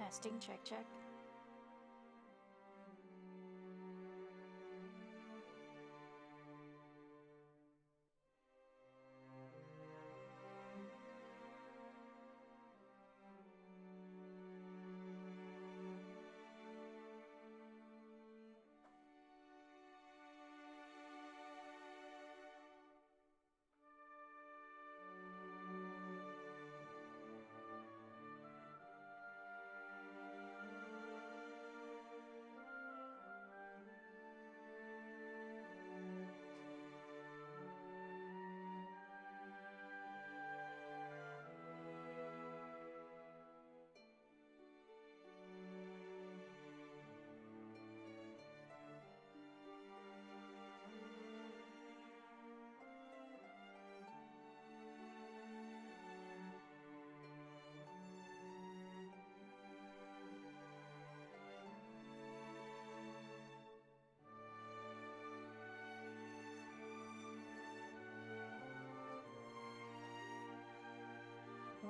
Testing, check, check.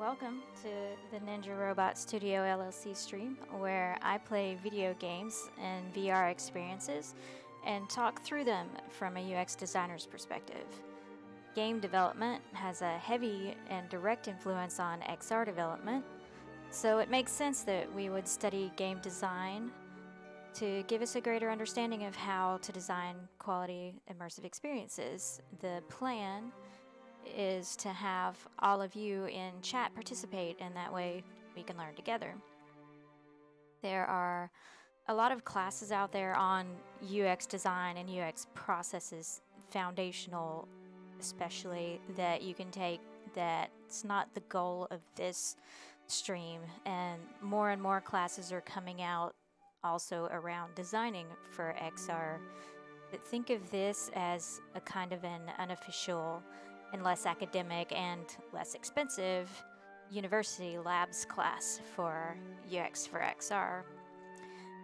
Welcome to the Ninja Robot Studio LLC stream, where I play video games and VR experiences and talk through them from a UX designer's perspective. Game development has a heavy and direct influence on XR development, so it makes sense that we would study game design to give us a greater understanding of how to design quality immersive experiences. The plan is to have all of you in chat participate, and that way we can learn together. There are a lot of classes out there on UX design and UX processes, foundational especially, that you can take. That's not the goal of this stream, and more classes are coming out also around designing for XR. But think of this as a kind of an unofficial and less academic and less expensive university labs class for UX for XR.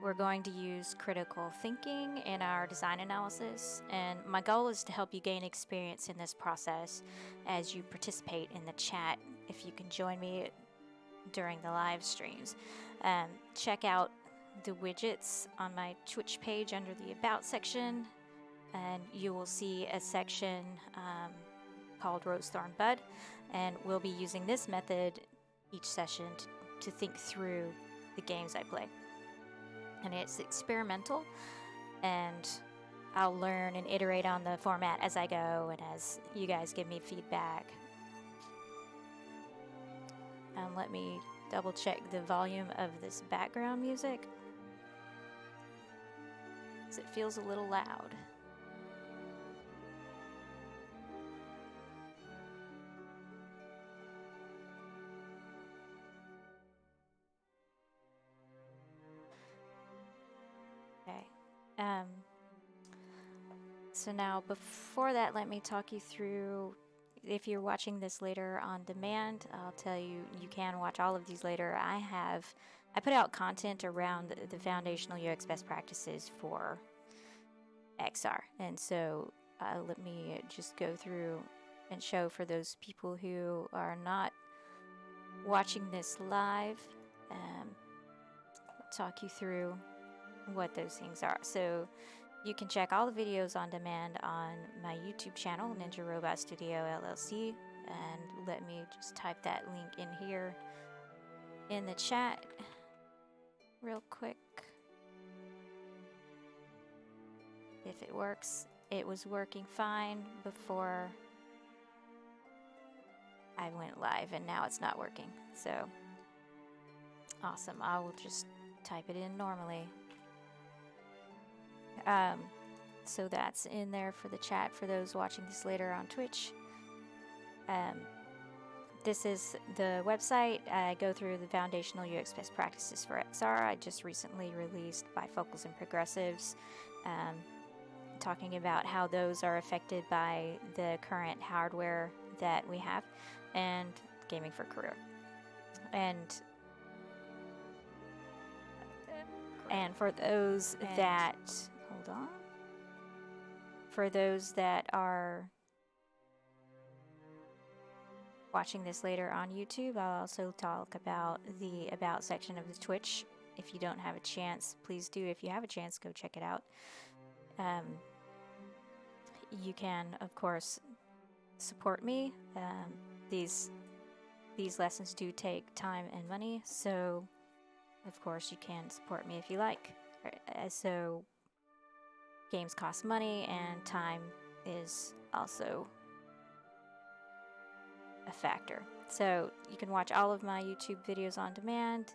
We're going to use critical thinking in our design analysis, and my goal is to help you gain experience in this process as you participate in the chat. If you can join me during the live streams, check out the widgets on my Twitch page under the About section, and you will see a section called Rose, Thorn, Bud, and we'll be using this method each session to think through the games I play. And it's experimental, and I'll learn and iterate on the format as I go and as you guys give me feedback. Let me double check the volume of this background music, because it feels a little loud. So now, before that, let me talk you through, if you're watching this later on demand, I'll tell you, you can watch all of these later. I put out content around the foundational UX best practices for XR. And so let me just go through and show for those people who are not watching this live, talk you through what those things are. So you can check all the videos on demand on my YouTube channel, Ninja Robot Studio LLC, and let me just type that link in here in the chat real quick. If it works. It was working fine before I went live, and now it's not working. So awesome. I will just type it in normally. So that's in there for the chat for those watching this later on Twitch. This is the website. I go through the foundational UX best practices for XR. I just recently released bifocals and progressives, talking about how those are affected by the current hardware that we have, and gaming for career. And for those that, hold on, for those that are watching this later on YouTube, I'll also talk about the About section of the Twitch. If you don't have a chance, please do. If you have a chance, go check it out. You can, of course, support me. These lessons do take time and money, so of course you can support me if you like. So games cost money, and time is also a factor. So you can watch all of my YouTube videos on demand.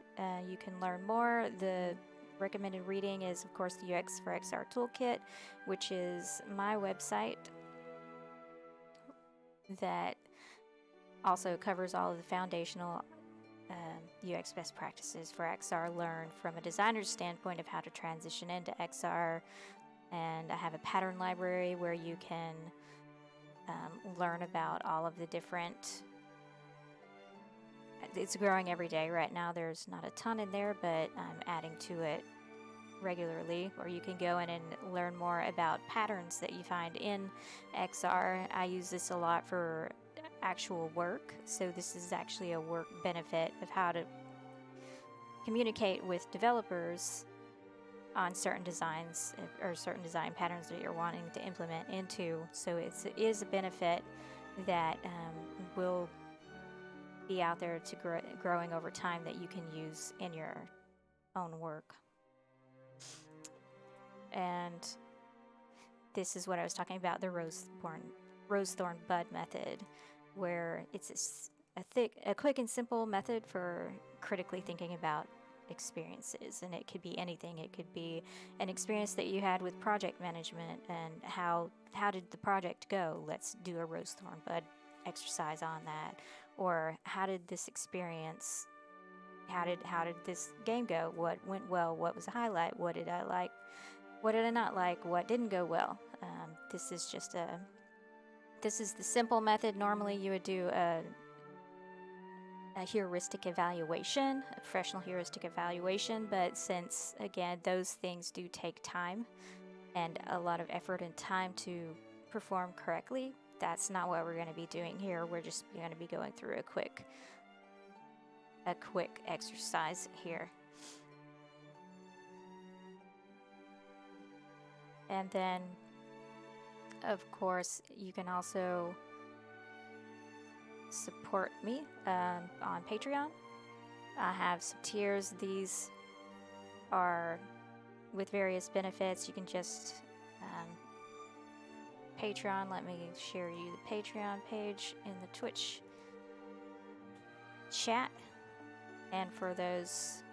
You can learn more. The recommended reading is, of course, the UX for XR Toolkit, which is my website that also covers all of the foundational UX best practices for XR learned from a designer's standpoint of how to transition into XR. And I have a pattern library where you can learn about all of the different. It's growing every day. Right now there's not a ton in there, but I'm adding to it regularly, or you can go in and learn more about patterns that you find in XR. I use this a lot for actual work, so this is actually a work benefit of how to communicate with developers on certain designs or certain design patterns that you're wanting to implement into. So it is a benefit that will be out there to growing over time that you can use in your own work. And this is what I was talking about, the rose thorn bud method, where it's a quick and simple method for critically thinking about experiences. And it could be anything. It could be an experience that you had with project management, and how did the project go? Let's do a rose thorn bud exercise on that. Or how did this experience, how did this game go? What went well? What was a highlight? What did I like? What did I not like? What didn't go well? This is the simple method. Normally you would do a heuristic evaluation, a professional heuristic evaluation, but since, again, those things do take time and a lot of effort and time to perform correctly, that's not what we're going to be doing here. We're just going to be going through a quick exercise here. And then, of course, you can also support me on Patreon. I have some tiers. These are with various benefits. You can just Patreon. Let me share you the Patreon page in the Twitch chat. And for those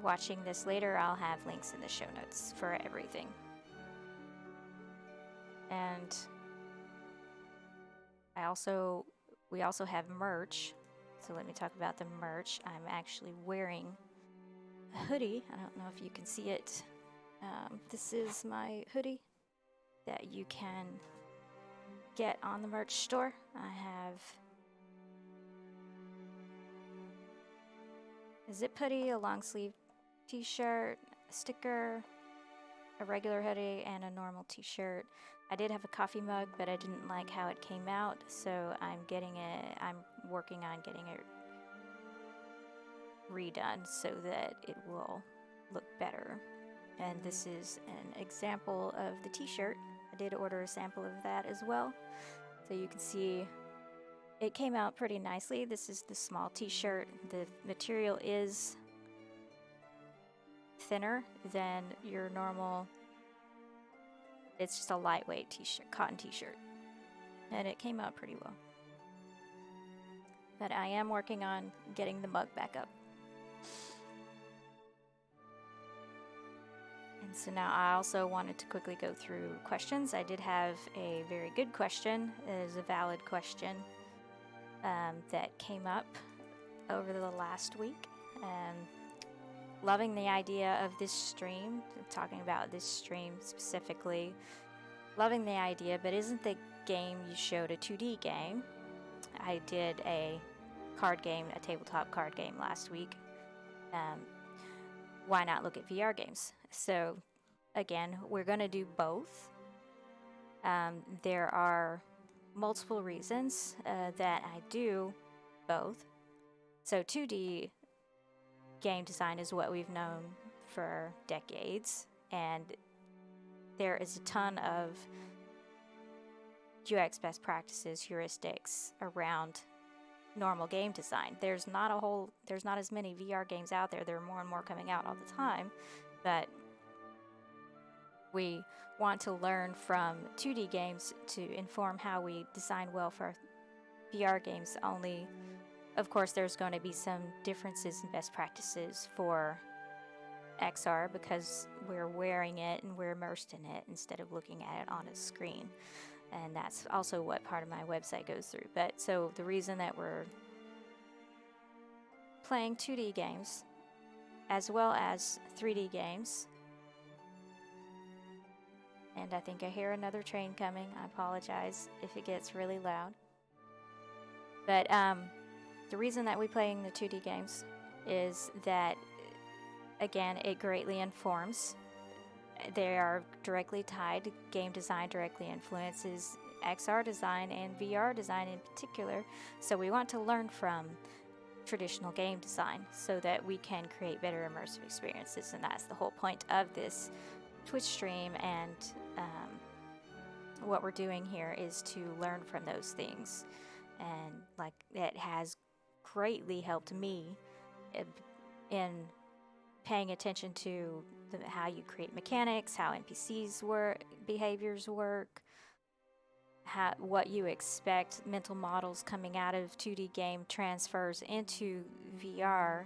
watching this later, I'll have links in the show notes for everything. And we also have merch. So let me talk about the merch. I'm actually wearing a hoodie. I don't know if you can see it. This is my hoodie that you can get on the merch store. I have a zip hoodie, a long sleeve t-shirt, a sticker, a regular hoodie, and a normal t-shirt. I did have a coffee mug, but I didn't like how it came out, so I'm working on getting it redone so that it will look better. And this is an example of the t-shirt. I did order a sample of that as well. So you can see it came out pretty nicely. This is the small t-shirt. The material is thinner than your normal. It's just a lightweight t-shirt, cotton t-shirt. And it came out pretty well. But I am working on getting the mug back up. And so now I also wanted to quickly go through questions. I did have a very good question. It is a valid question that came up over the last week. Loving the idea of this stream, talking about this stream specifically. Loving the idea, but isn't the game you showed a 2D game? I did a card game, a tabletop card game last week. Why not look at VR games? So again, we're going to do both. There are multiple reasons that I do both. So 2D game design is what we've known for decades, and there is a ton of UX best practices, heuristics around normal game design. There's not as many VR games out there. There are more and more coming out all the time, but we want to learn from 2D games to inform how we design well for VR games. Only, of course, there's going to be some differences in best practices for XR because we're wearing it and we're immersed in it instead of looking at it on a screen. And that's also what part of my website goes through. But so the reason that we're playing 2D games as well as 3D games, and I think I hear another train coming. I apologize if it gets really loud. But the reason that we're playing the 2D games is that, again, it greatly informs. They are directly tied. Game design directly influences XR design and VR design in particular. So we want to learn from traditional game design so that we can create better immersive experiences. And that's the whole point of this Twitch stream, and what we're doing here is to learn from those things. And like, it has greatly helped me in paying attention to how you create mechanics, how NPCs work, behaviors work, what you expect mental models coming out of 2D game transfers into VR.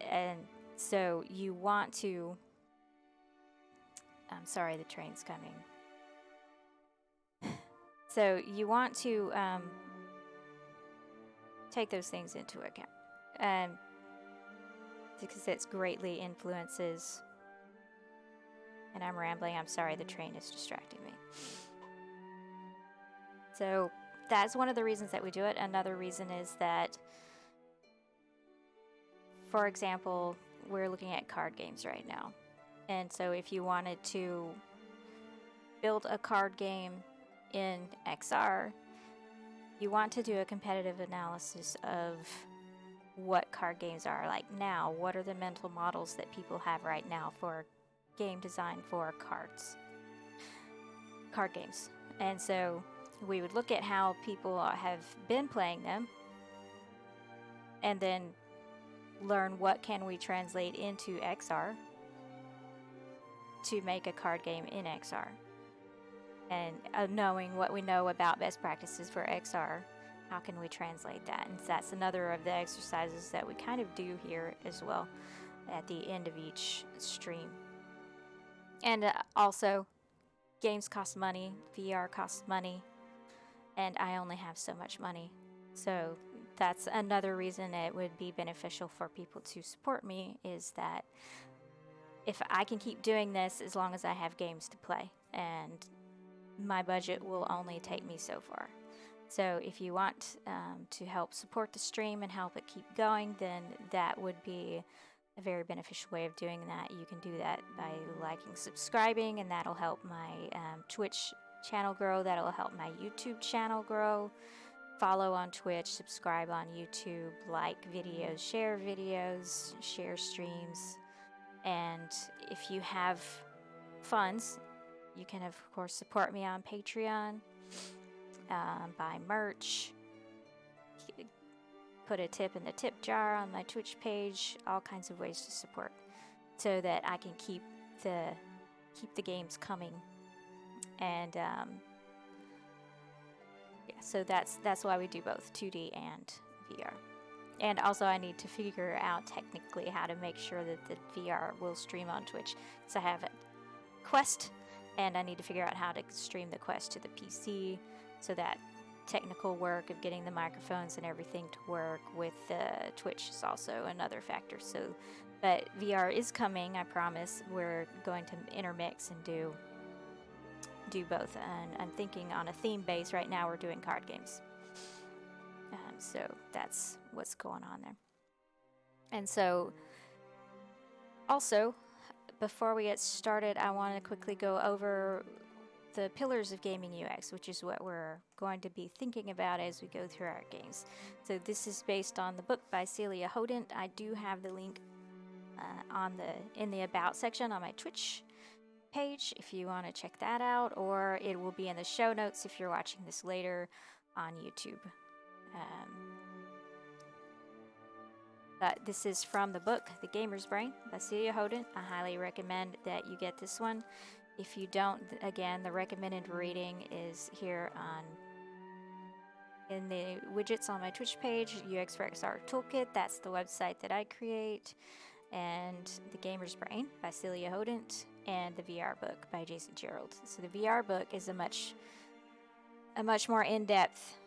And so you want to, I'm sorry, the train's coming. So you want to take those things into account, because it greatly influences. And I'm rambling, I'm sorry, the train is distracting me. So that's one of the reasons that we do it. Another reason is that, for example, we're looking at card games right now. And so if you wanted to build a card game in XR, you want to do a competitive analysis of what card games are like now. What are the mental models that people have right now for game design for card games? And so we would look at how people have been playing them and then learn what can we translate into XR to make a card game in XR. And knowing what we know about best practices for XR, how can we translate that? And that's another of the exercises that we kind of do here as well at the end of each stream. And also, games cost money, VR costs money, and I only have so much money. So that's another reason it would be beneficial for people to support me, is that if I can keep doing this as long as I have games to play, and my budget will only take me so far. So if you want to help support the stream and help it keep going, then that would be a very beneficial way of doing that. You can do that by liking, subscribing, and that'll help my Twitch channel grow. That'll help my YouTube channel grow. Follow on Twitch, subscribe on YouTube, like videos, share streams. And if you have funds, you can, of course, support me on Patreon, buy merch, put a tip in the tip jar on my Twitch page, all kinds of ways to support so that I can keep the games coming. And yeah, so that's why we do both 2D and VR. And also I need to figure out technically how to make sure that the VR will stream on Twitch. So I have a Quest, and I need to figure out how to stream the Quest to the PC, so that technical work of getting the microphones and everything to work with Twitch is also another factor. So, but VR is coming, I promise. We're going to intermix and do both. And I'm thinking on a theme base right now. We're doing card games. So that's what's going on there. And so also, before we get started, I want to quickly go over the pillars of gaming UX, which is what we're going to be thinking about as we go through our games. So this is based on the book by Celia Hodent. I do have the link in the About section on my Twitch page if you want to check that out, or it will be in the show notes if you're watching this later on YouTube. But this is from the book The Gamer's Brain by Celia Hodent. I highly recommend that you get this one. If you don't, again, the recommended reading is here in the widgets on my Twitch page, UX for XR Toolkit. That's the website that I create. And The Gamer's Brain by Celia Hodent, and the VR book by Jason Gerald. So the VR book is a much more in-depth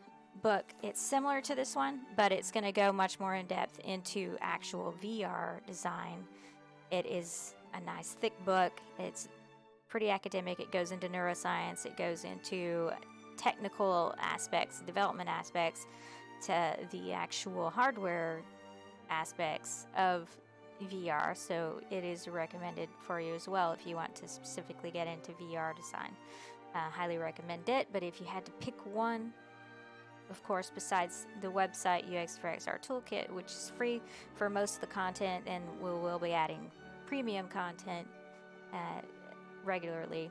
book. It's similar to this one, but it's going to go much more in-depth into actual VR design. It is a nice thick book. It's pretty academic. It goes into neuroscience. It goes into technical aspects, development aspects, to the actual hardware aspects of VR. So it is recommended for you as well if you want to specifically get into VR design. Highly recommend it. But if you had to pick one, of course, besides the website UX for XR Toolkit, which is free for most of the content, and we will be adding premium content regularly.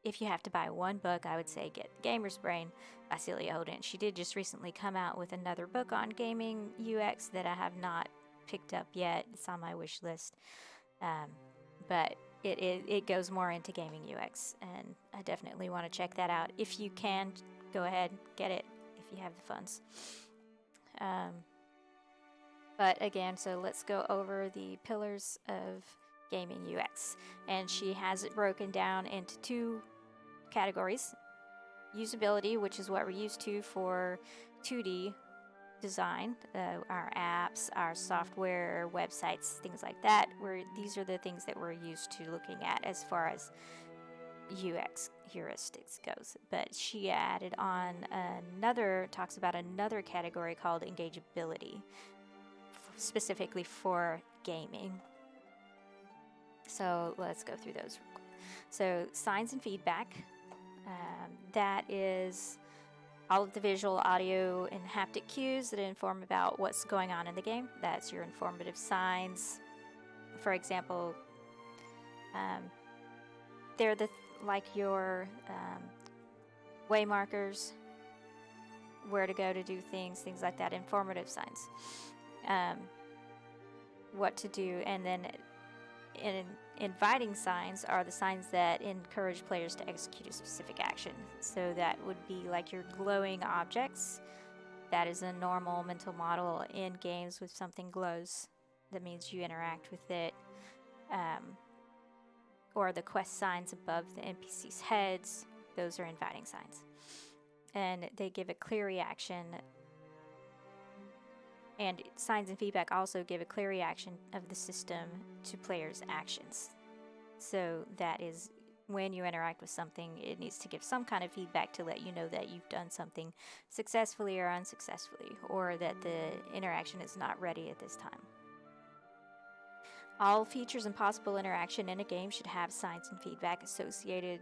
If you have to buy one book, I would say get The Gamer's Brain by Celia Hodent. She did just recently come out with another book on gaming UX that I have not picked up yet. It's on my wish list. But it goes more into gaming UX, and I definitely want to check that out. If you can, go ahead, get it if you have the funds. But again, so let's go over the pillars of gaming UX. And she has it broken down into two categories. Usability, which is what we're used to for 2D design, our apps, our software, websites, things like that. These are the things that we're used to looking at as far as UX heuristics goes. But she added on talks about another category called engageability, specifically for gaming. So let's go through those. So signs and feedback, that is all of the visual, audio, and haptic cues that inform about what's going on in the game. That's your informative signs. For example, they're like your way markers, where to go to do things like that, informative signs. What to do, and then inviting signs are the signs that encourage players to execute a specific action. So that would be like your glowing objects. That is a normal mental model in games. With something glows, that means you interact with it. Or the quest signs above the NPC's heads, those are inviting signs. And they give a clear reaction. And signs and feedback also give a clear reaction of the system to players' actions. So that is when you interact with something, it needs to give some kind of feedback to let you know that you've done something successfully or unsuccessfully, or that the interaction is not ready at this time. All features and possible interaction in a game should have signs and feedback associated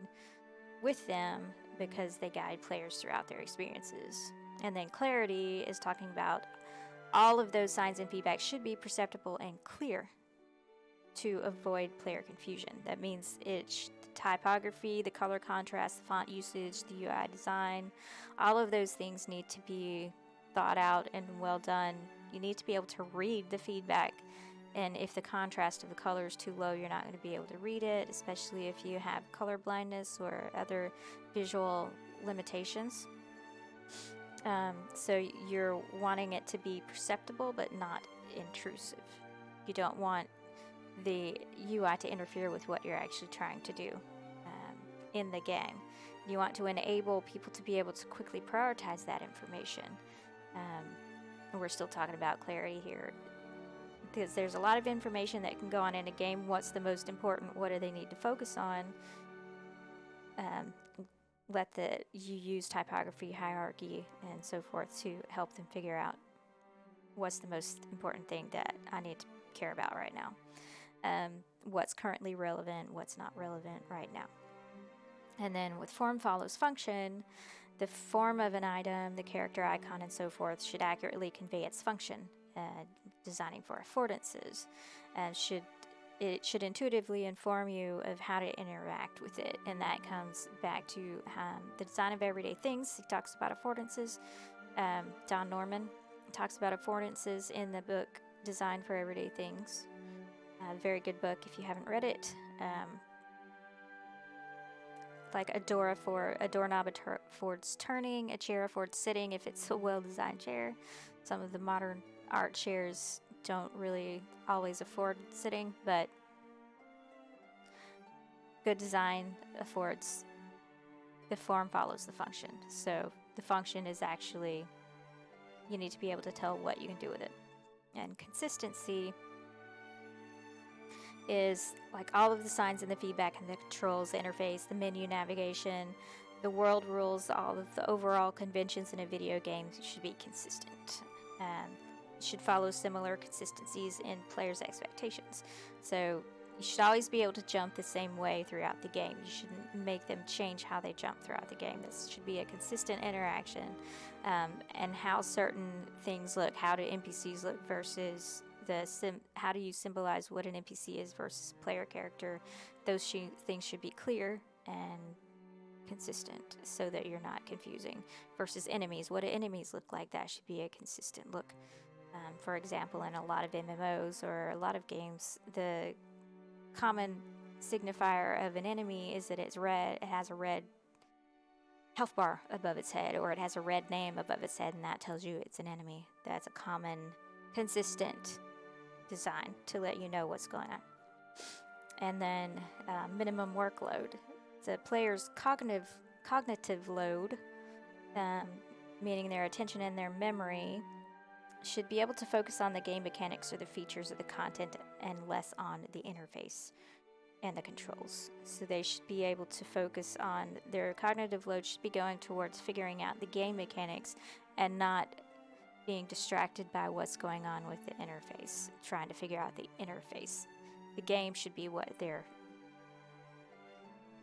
with them because they guide players throughout their experiences. And then clarity is talking about all of those signs and feedback should be perceptible and clear to avoid player confusion. That means the typography, the color contrast, the font usage, the UI design, all of those things need to be thought out and well done. You need to be able to read the feedback, and if the contrast of the color is too low, you're not going to be able to read it, especially if you have color blindness or other visual limitations. So you're wanting it to be perceptible but not intrusive. You don't want the UI to interfere with what you're actually trying to do in the game. You want to enable people to be able to quickly prioritize that information. And we're still talking about clarity here, because there's a lot of information that can go on in a game. What's the most important? What do they need to focus on? You use typography, hierarchy, and so forth to help them figure out what's the most important thing that I need to care about right now. What's currently relevant, what's not relevant right now. And then with form follows function, the form of an item, the character icon, and so forth should accurately convey its function. Designing for affordances it should intuitively inform you of how to interact with it, and that comes back to the design of everyday things. He talks about affordances. Don Norman talks about affordances in the book Design for Everyday Things. Very good book if you haven't read it. Like a doorknob affords turning, a chair affords sitting if it's a well-designed chair. Some of the modern art chairs don't really always afford sitting, but good design affords, the form follows the function. So the function is actually, you need to be able to tell what you can do with it. And consistency is like all of the signs and the feedback and the controls, the interface, the menu navigation, the world rules, all of the overall conventions in a video game should be consistent. Should follow similar consistencies in players' expectations. So you should always be able to jump the same way throughout the game. You shouldn't make them change how they jump throughout the game. This should be a consistent interaction, and how certain things look, how do NPCs look versus how do you symbolize what an NPC is versus player character. Those things should be clear and consistent so that you're not confusing. Versus enemies, what do enemies look like? That should be a consistent look. For example, in a lot of MMOs or a lot of games, the common signifier of an enemy is that it's red. It has a red health bar above its head, or it has a red name above its head, and that tells you it's an enemy. That's a common, consistent design to let you know what's going on. And then minimum workload. The player's cognitive load, meaning their attention and their memory, should be able to focus on the game mechanics or the features of the content and less on the interface and the controls. So they should be able to focus on their cognitive load should be going towards figuring out the game mechanics and not being distracted by what's going on with the interface, trying to figure out the interface. The game should be what their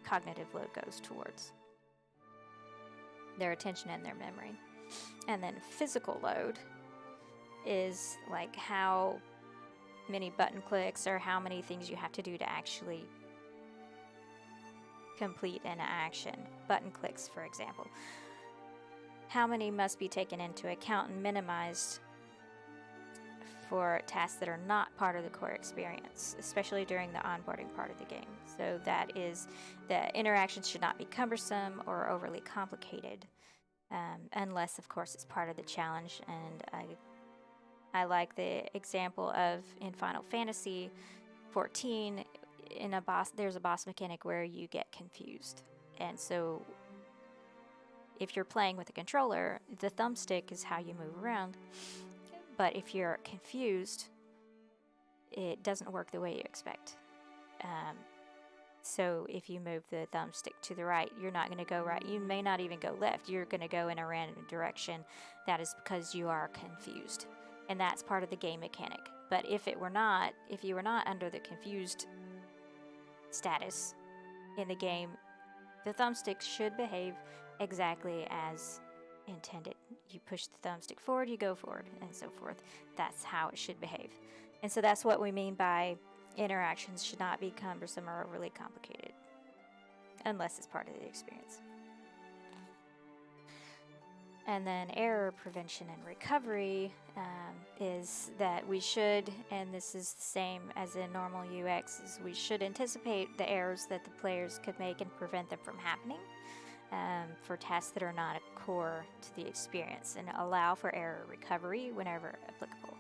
cognitive load goes towards. Their attention and their memory. And then physical load is like how many button clicks or how many things you have to do to actually complete an action. Button clicks, for example. How many must be taken into account and minimized for tasks that are not part of the core experience, especially during the onboarding part of the game. So that is, the interactions should not be cumbersome or overly complicated, unless, of course, it's part of the challenge. And I like the example of in Final Fantasy 14, there's a boss mechanic where you get confused. And so if you're playing with a controller, the thumbstick is how you move around. But if you're confused, it doesn't work the way you expect. So if you move the thumbstick to the right, you're not going to go right. You may not even go left. You're going to go in a random direction. That is because you are confused. And that's part of the game mechanic. But if you were not under the confused status in the game, the thumbstick should behave exactly as intended. You push the thumbstick forward, you go forward, and so forth. That's how it should behave. And so that's what we mean by interactions should not be cumbersome or overly complicated, unless it's part of the experience. And then error prevention and recovery is that we should, and this is the same as in normal UX, is we should anticipate the errors that the players could make and prevent them from happening for tasks that are not a core to the experience, and allow for error recovery whenever applicable.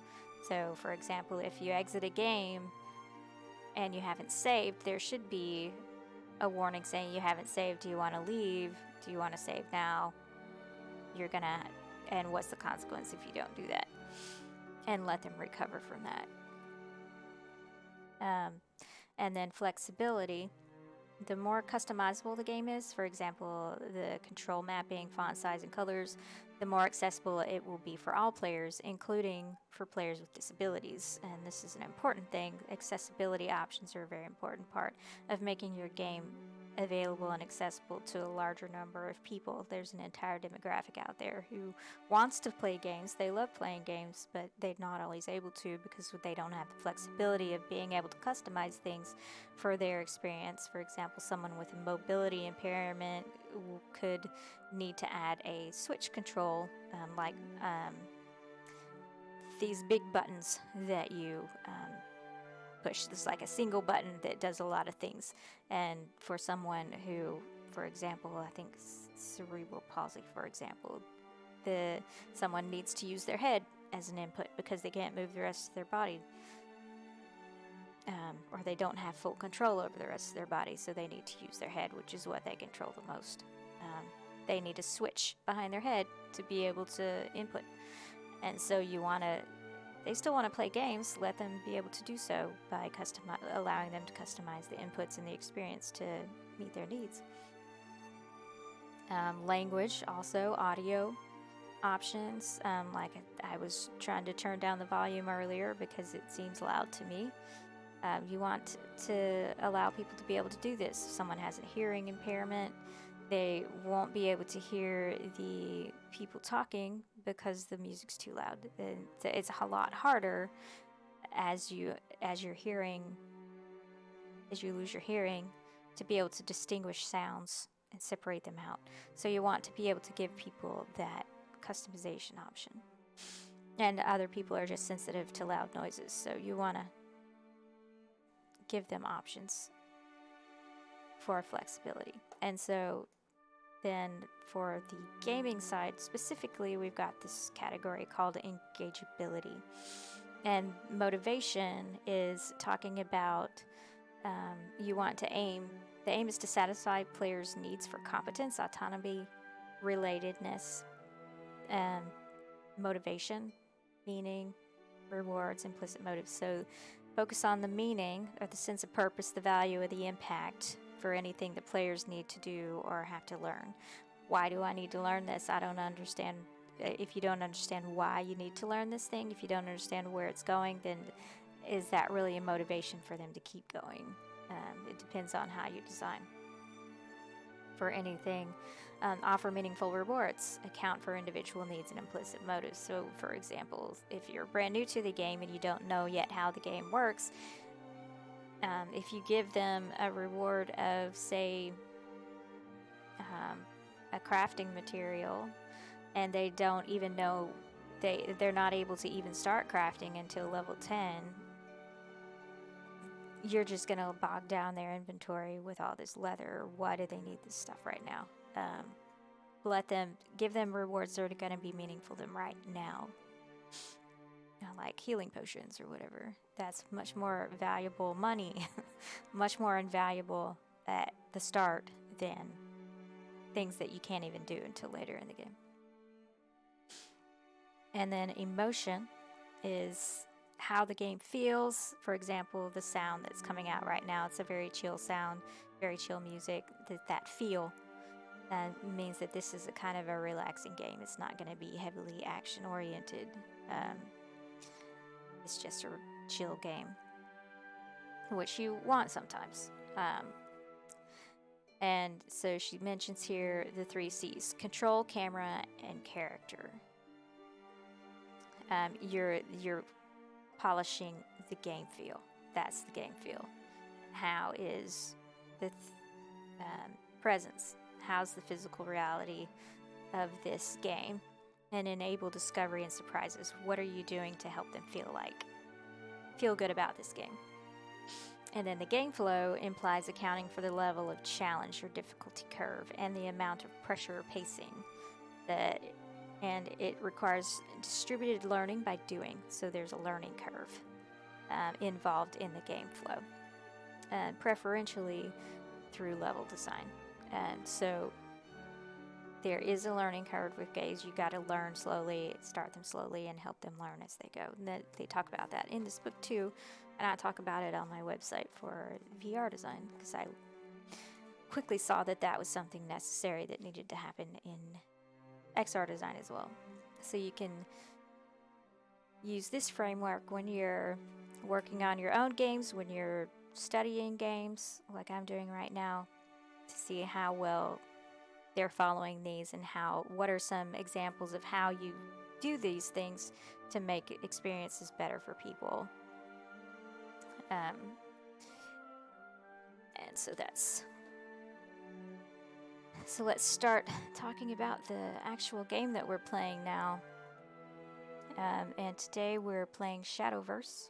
So, for example, if you exit a game and you haven't saved, there should be a warning saying you haven't saved. Do you want to leave? Do you want to save now? And what's the consequence if you don't do that? And let them recover from that. And then flexibility. The more customizable the game is, for example, the control mapping, font size, and colors, the more accessible it will be for all players, including for players with disabilities. And this is an important thing. Accessibility options are a very important part of making your game available and accessible to a larger number of people. There's an entire demographic out there who wants to play games. They love playing games, but they're not always able to because they don't have the flexibility of being able to customize things for their experience. For example, someone with a mobility impairment could need to add a switch control, like these big buttons that you push. This is like a single button that does a lot of things. And for someone who, for example, I think cerebral palsy, for example, someone needs to use their head as an input because they can't move the rest of their body. Or they don't have full control over the rest of their body, so they need to use their head, which is what they control the most. They need a switch behind their head to be able to input. And so they still want to play games, let them be able to do so by allowing them to customize the inputs and the experience to meet their needs. Language, also audio options. Like I was trying to turn down the volume earlier because it seems loud to me. You want to allow people to be able to do this. If someone has a hearing impairment, they won't be able to hear the people talking because the music's too loud. And it's a lot harder as you lose your hearing to be able to distinguish sounds and separate them out. So you want to be able to give people that customization option. And other people are just sensitive to loud noises, so you want to give them options for flexibility. And so then for the gaming side specifically, we've got this category called engageability. And motivation is talking about the aim is to satisfy players' needs for competence, autonomy, relatedness, motivation, meaning, rewards, implicit motives. So focus on the meaning or the sense of purpose, the value, or the impact for anything that players need to do or have to learn. Why do I need to learn this? I don't understand. If you don't understand why you need to learn this thing, if you don't understand where it's going, then is that really a motivation for them to keep going? It depends on how you design. For anything, offer meaningful rewards, account for individual needs and implicit motives. So, for example, if you're brand new to the game and you don't know yet how the game works, if you give them a reward of, say, a crafting material, and they don't even know, they're not able to even start crafting until level 10, you're just going to bog down their inventory with all this leather. Why do they need this stuff right now? Give them rewards that are going to be meaningful to them right now. Like healing potions or whatever. That's much more valuable money, much more invaluable at the start than things that you can't even do until later in the game. And then emotion is how the game feels. For example, the sound that's coming out right now, it's a very chill sound, very chill music. That feel means that this is a kind of a relaxing game. It's not going to be heavily action oriented. It's just a chill game, which you want sometimes. And so she mentions here the 3 C's: control, camera, and character. You're polishing the game feel. That's the game feel. How is the presence? How's the physical reality of this game? And enable discovery and surprises. What are you doing to help them feel good about this game? And then the game flow implies accounting for the level of challenge or difficulty curve and the amount of pressure or pacing. And it requires distributed learning by doing. So there's a learning curve involved in the game flow, and preferentially through level design. And so there is a learning curve with games. You got to learn slowly, start them slowly, and help them learn as they go. And they talk about that in this book too, and I talk about it on my website for VR design because I quickly saw that was something necessary that needed to happen in XR design as well. So you can use this framework when you're working on your own games, when you're studying games, like I'm doing right now, to see how well they're following these and what are some examples of how you do these things to make experiences better for people. And so let's start talking about the actual game that we're playing now. And today we're playing Shadowverse,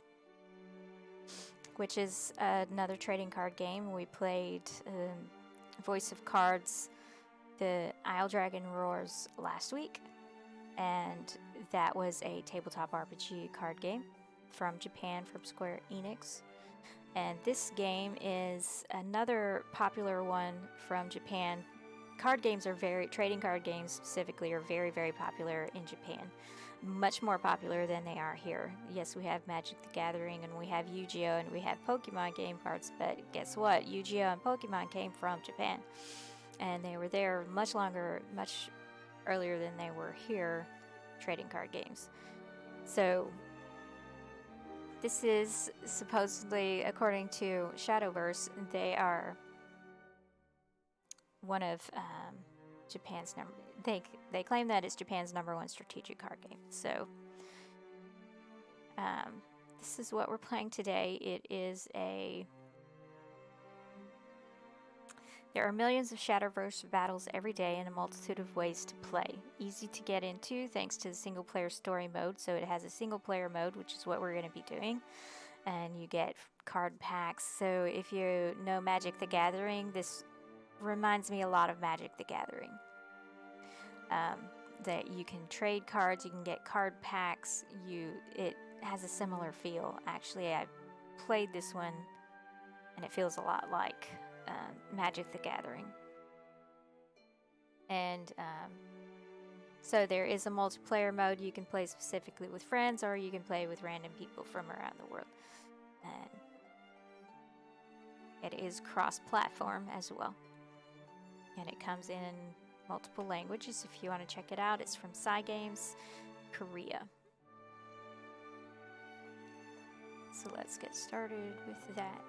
which is another trading card game. We played Voice of Cards, the Isle Dragon Roars last week, and that was a tabletop RPG card game from Japan, from Square Enix. And this game is another popular one from Japan. Trading card games specifically are very, very popular in Japan. Much more popular than they are here. Yes, we have Magic the Gathering and we have Yu-Gi-Oh! And we have Pokemon game cards, but guess what? Yu-Gi-Oh! And Pokemon came from Japan. And they were there much earlier than they were here, trading card games. So this is supposedly, according to Shadowverse, they are one of Japan's number. They claim that it's Japan's #1 strategic card game. So this is what we're playing today. There are millions of Shadowverse battles every day and a multitude of ways to play. Easy to get into thanks to the single-player story mode. So it has a single-player mode, which is what we're going to be doing. And you get card packs. So if you know Magic the Gathering, this reminds me a lot of Magic the Gathering. That you can trade cards, you can get card packs. It has a similar feel. Actually, I played this one, and it feels a lot like Magic the Gathering. And so there is a multiplayer mode. You can play specifically with friends, or you can play with random people from around the world. And it is cross-platform as well. And it comes in multiple languages. If you want to check it out, it's from Cygames, Korea. So let's get started with that.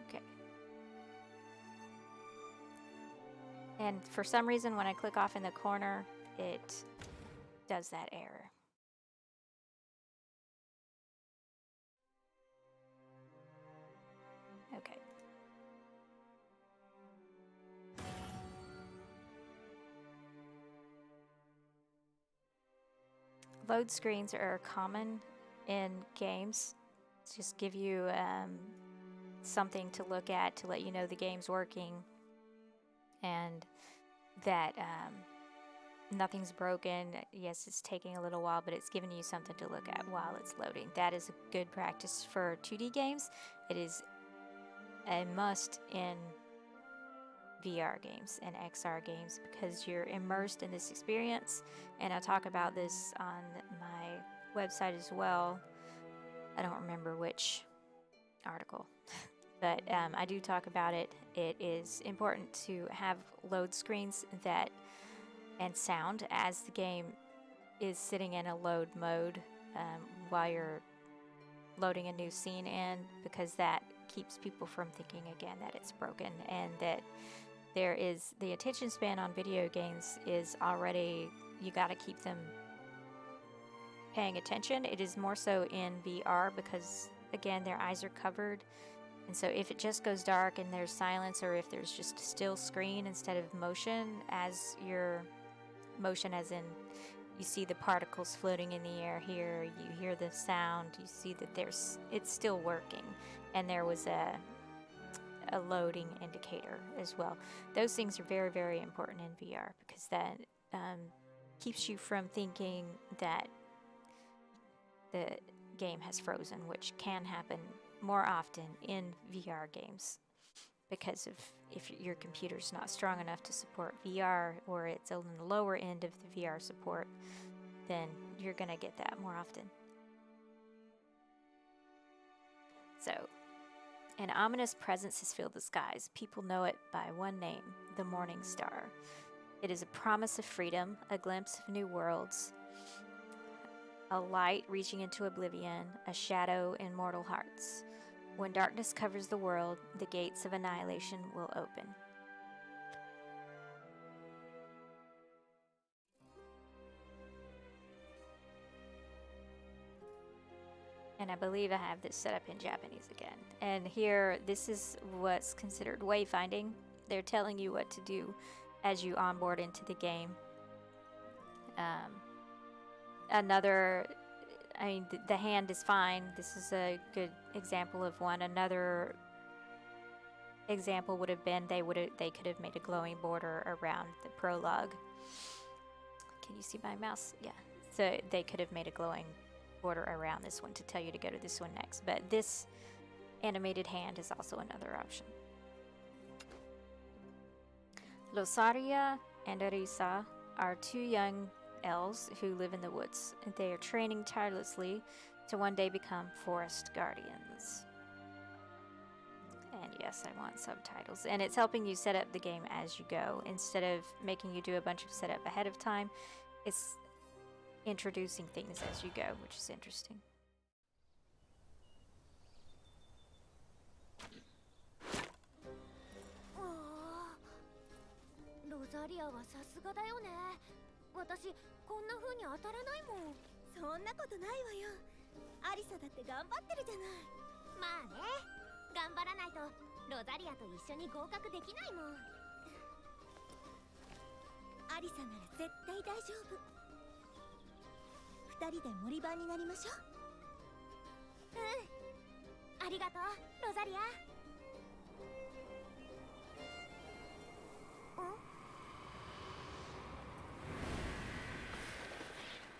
Okay. And for some reason, when I click off in the corner, it does that error. Okay. Load screens are common in games. It's just give you something to look at to let you know the game's working and that nothing's broken. Yes, it's taking a little while, but it's giving you something to look at while it's loading. That is a good practice for 2D games. It is a must in VR games and XR games because you're immersed in this experience. And I talk about this on my website as well. I don't remember which article, but I do talk about it. It is important to have load screens and sound as the game is sitting in a load mode while you're loading a new scene in, because that keeps people from thinking again that it's broken, and that there is the attention span on video games is already, you got to keep them paying attention. It is more so in VR because again their eyes are covered, and so if it just goes dark and there's silence, or if there's just a still screen instead of motion, as in you see the particles floating in the air here, you hear the sound, you see that it's still working, and there was a loading indicator as well. Those things are very, very important in VR because that keeps you from thinking that the game has frozen, which can happen more often in VR games because if your computer's not strong enough to support VR, or it's on the lower end of the VR support, then you're going to get that more often. So, an ominous presence has filled the skies. People know it by one name, the Morning Star. It is a promise of freedom, a glimpse of new worlds. a light reaching into oblivion, a shadow in mortal hearts. When darkness covers the world, the gates of annihilation will open. And I believe I have this set up in Japanese again. And here, this is what's considered wayfinding. They're telling you what to do as you onboard into the game. The hand is fine. This is a good example of one. Another example would have been they could have made a glowing border around the prologue. Can you see my mouse? Yeah. So they could have made a glowing border around this one to tell you to go to this one next. But this animated hand is also another option. Losaria and Arisa are two young elves who live in the woods. They are training tirelessly to one day become forest guardians. And yes, I want subtitles. And it's helping you set up the game as you go. Instead of making you do a bunch of setup ahead of time, it's introducing things as you go, which is interesting. ロザリアはさすがだよね。私こんな風に当たらないもん。そんなことないわよ。アリサだって頑張ってるじゃない。まあね。頑張らないとロザリアと一緒に合格できないもん。アリサなら絶対大丈夫。二人で森番になりましょう。うん。ありがとう、ロザリア。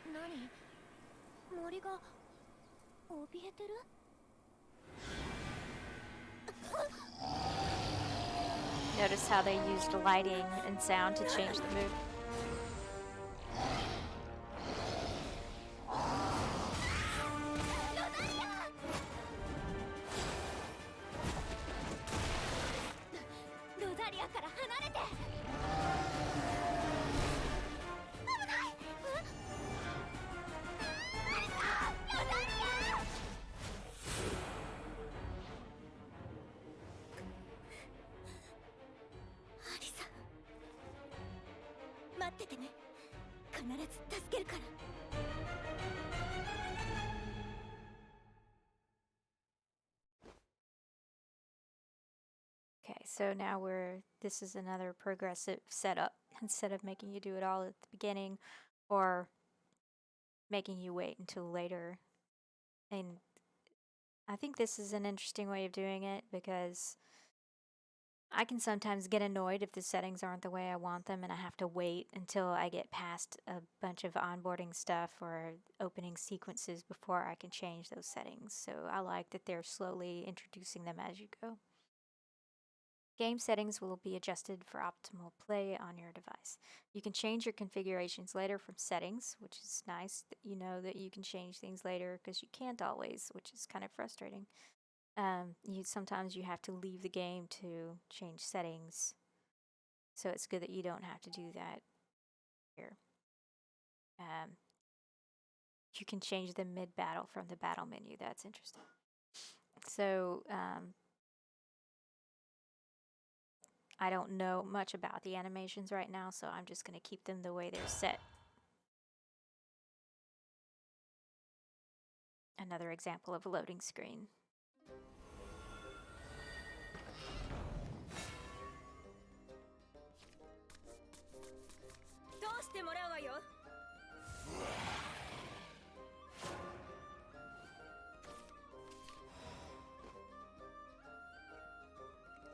何？森が怯えてる？Notice how they used lighting and sound to change the mood. Okay, so now this is another progressive setup. Instead of making you do it all at the beginning or making you wait until later. And I think this is an interesting way of doing it because I can sometimes get annoyed if the settings aren't the way I want them and I have to wait until I get past a bunch of onboarding stuff or opening sequences before I can change those settings. So I like that they're slowly introducing them as you go. Game settings will be adjusted for optimal play on your device. You can change your configurations later from settings, which is nice that you know that you can change things later because you can't always, which is kind of frustrating. Sometimes you have to leave the game to change settings, so it's good that you don't have to do that here. You can change them mid-battle from the battle menu. That's interesting. So I don't know much about the animations right now, so I'm just going to keep them the way they're set. Another example of a loading screen.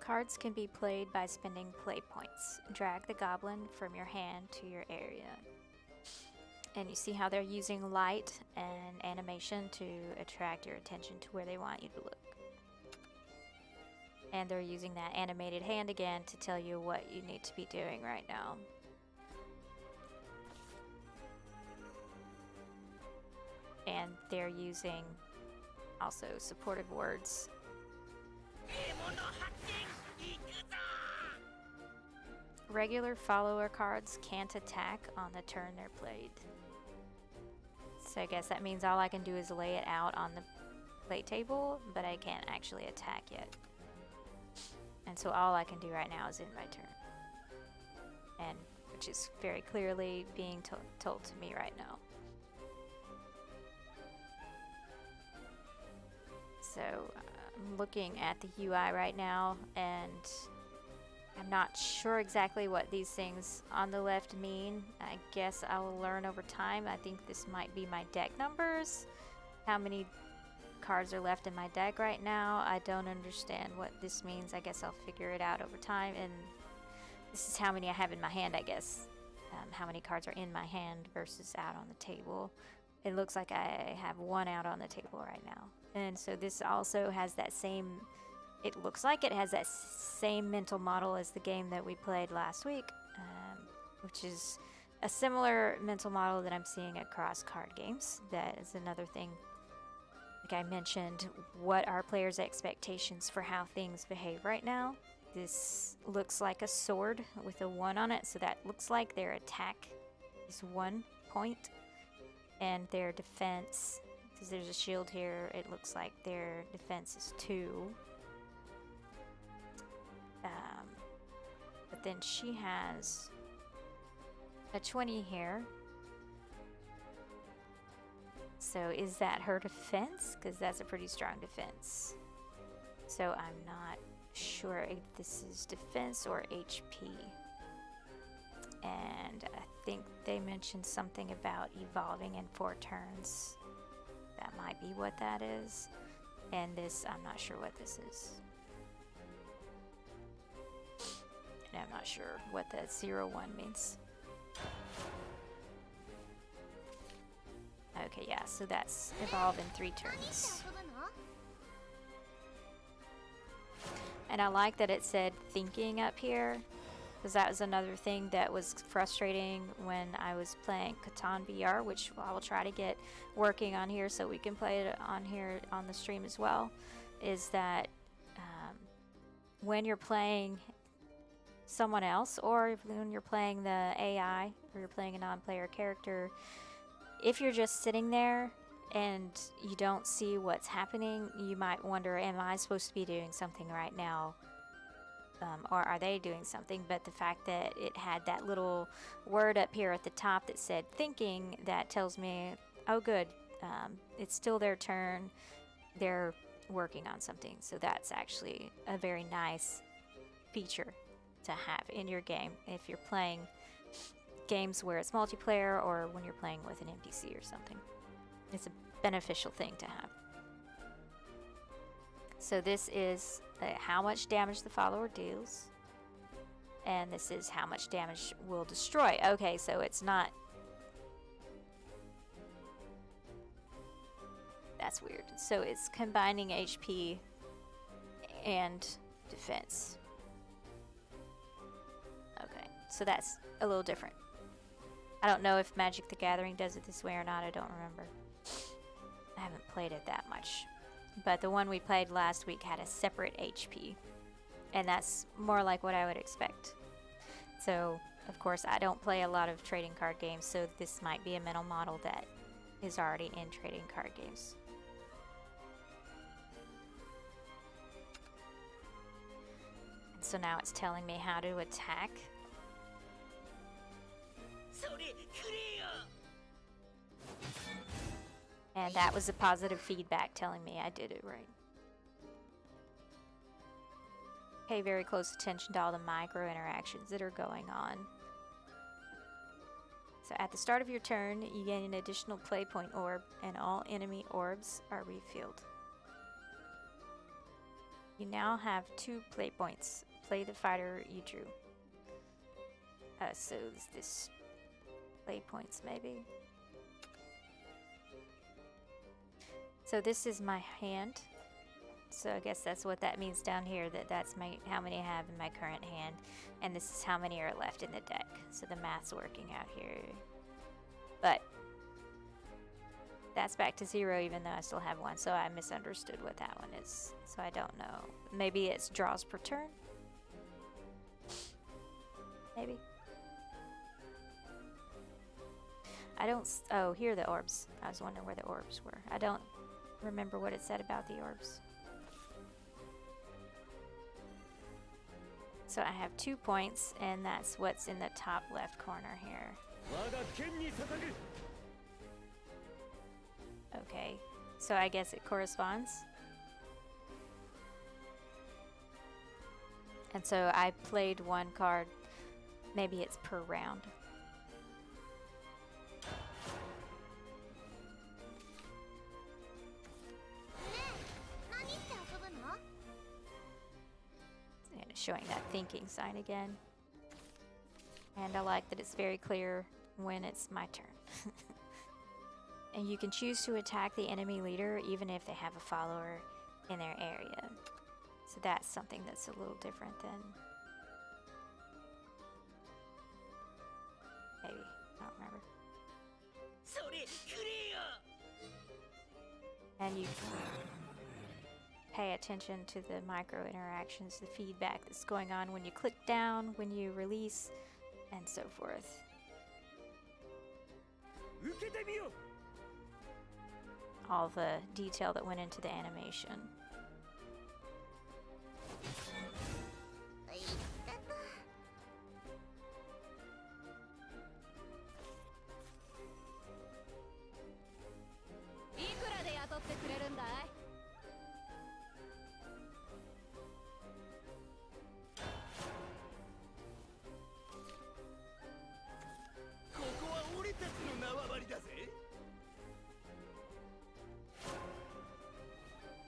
Cards can be played by spending play points. Drag the goblin from your hand to your area. And you see how they're using light and animation to attract your attention to where they want you to look. And they're using that animated hand again to tell you what you need to be doing right now. And they're using also supportive words. Regular follower cards can't attack on the turn they're played. So I guess that means all I can do is lay it out on the play table, but I can't actually attack yet. And so all I can do right now is end my turn. And which is very clearly being told to me right now. So I'm looking at the UI right now, and I'm not sure exactly what these things on the left mean. I guess I will learn over time. I think this might be my deck numbers. How many cards are left in my deck right now? I don't understand what this means. I guess I'll figure it out over time. And this is how many I have in my hand, I guess. How many cards are in my hand versus out on the table. It looks like I have one out on the table right now. And so this also has that same... It looks like it has that same mental model as the game that we played last week, which is a similar mental model that I'm seeing across card games. That is another thing. Like I mentioned, what are players' expectations for how things behave right now? This looks like a sword with a 1 on it, so that looks like their attack is 1 point, and their defense, because there's a shield here, it looks like their defense is 2. But then she has a 20 here. So is that her defense? Because that's a pretty strong defense. So I'm not sure if this is defense or HP. And I think they mentioned something about evolving in 4 turns. That might be what that is. And this, I'm not sure what this is. And I'm not sure what that 0-1 means. Okay, yeah, so that's evolve in 3 turns. And I like that it said thinking up here, because that was another thing that was frustrating when I was playing Catan VR, which I will try to get working on here so we can play it on here on the stream as well, is that when you're playing someone else, or when you're playing the AI, or you're playing a non-player character, if you're just sitting there and you don't see what's happening, you might wonder, am I supposed to be doing something right now? Or are they doing something? But the fact that it had that little word up here at the top that said thinking, that tells me, oh good, it's still their turn, they're working on something. So that's actually a very nice feature to have in your game if you're playing games where it's multiplayer, or when you're playing with an NPC or something. It's a beneficial thing to have. So this is how much damage the follower deals, and this is how much damage will destroy. Okay, so it's not... That's weird. So it's combining HP and defense. Okay, so that's a little different. I don't know if Magic the Gathering does it this way or not. I don't remember. I haven't played it that much. But the one we played last week had a separate HP. And that's more like what I would expect. So, of course, I don't play a lot of trading card games, so this might be a mental model that is already in trading card games. And so now it's telling me how to attack. And that was a positive feedback telling me I did it right. Pay very close attention to all the micro interactions that are going on. So at the start of your turn, you gain an additional play point orb, and all enemy orbs are refilled. You now have 2 play points. Play the fighter you drew. So is this play points maybe? So this is my hand. So I guess that's what that means down here, that's how many I have in my current hand, and this is how many are left in the deck. So the math's working out here. But that's back to 0 even though I still have 1, so I misunderstood what that one is. So I don't know. Maybe it's draws per turn? Maybe. I don't... Oh, here are the orbs. I was wondering where the orbs were. I don't remember what it said about the orbs. So I have 2 points, and that's what's in the top left corner here. Okay, so I guess it corresponds. And so I played 1 card. Maybe it's per round. And it's showing that thinking sign again. And I like that it's very clear when it's my turn. And you can choose to attack the enemy leader even if they have a follower in their area. So that's something that's a little different than... Maybe. I don't remember. And you pay attention to the micro interactions, the feedback that's going on when you click down, when you release, and so forth. All the detail that went into the animation.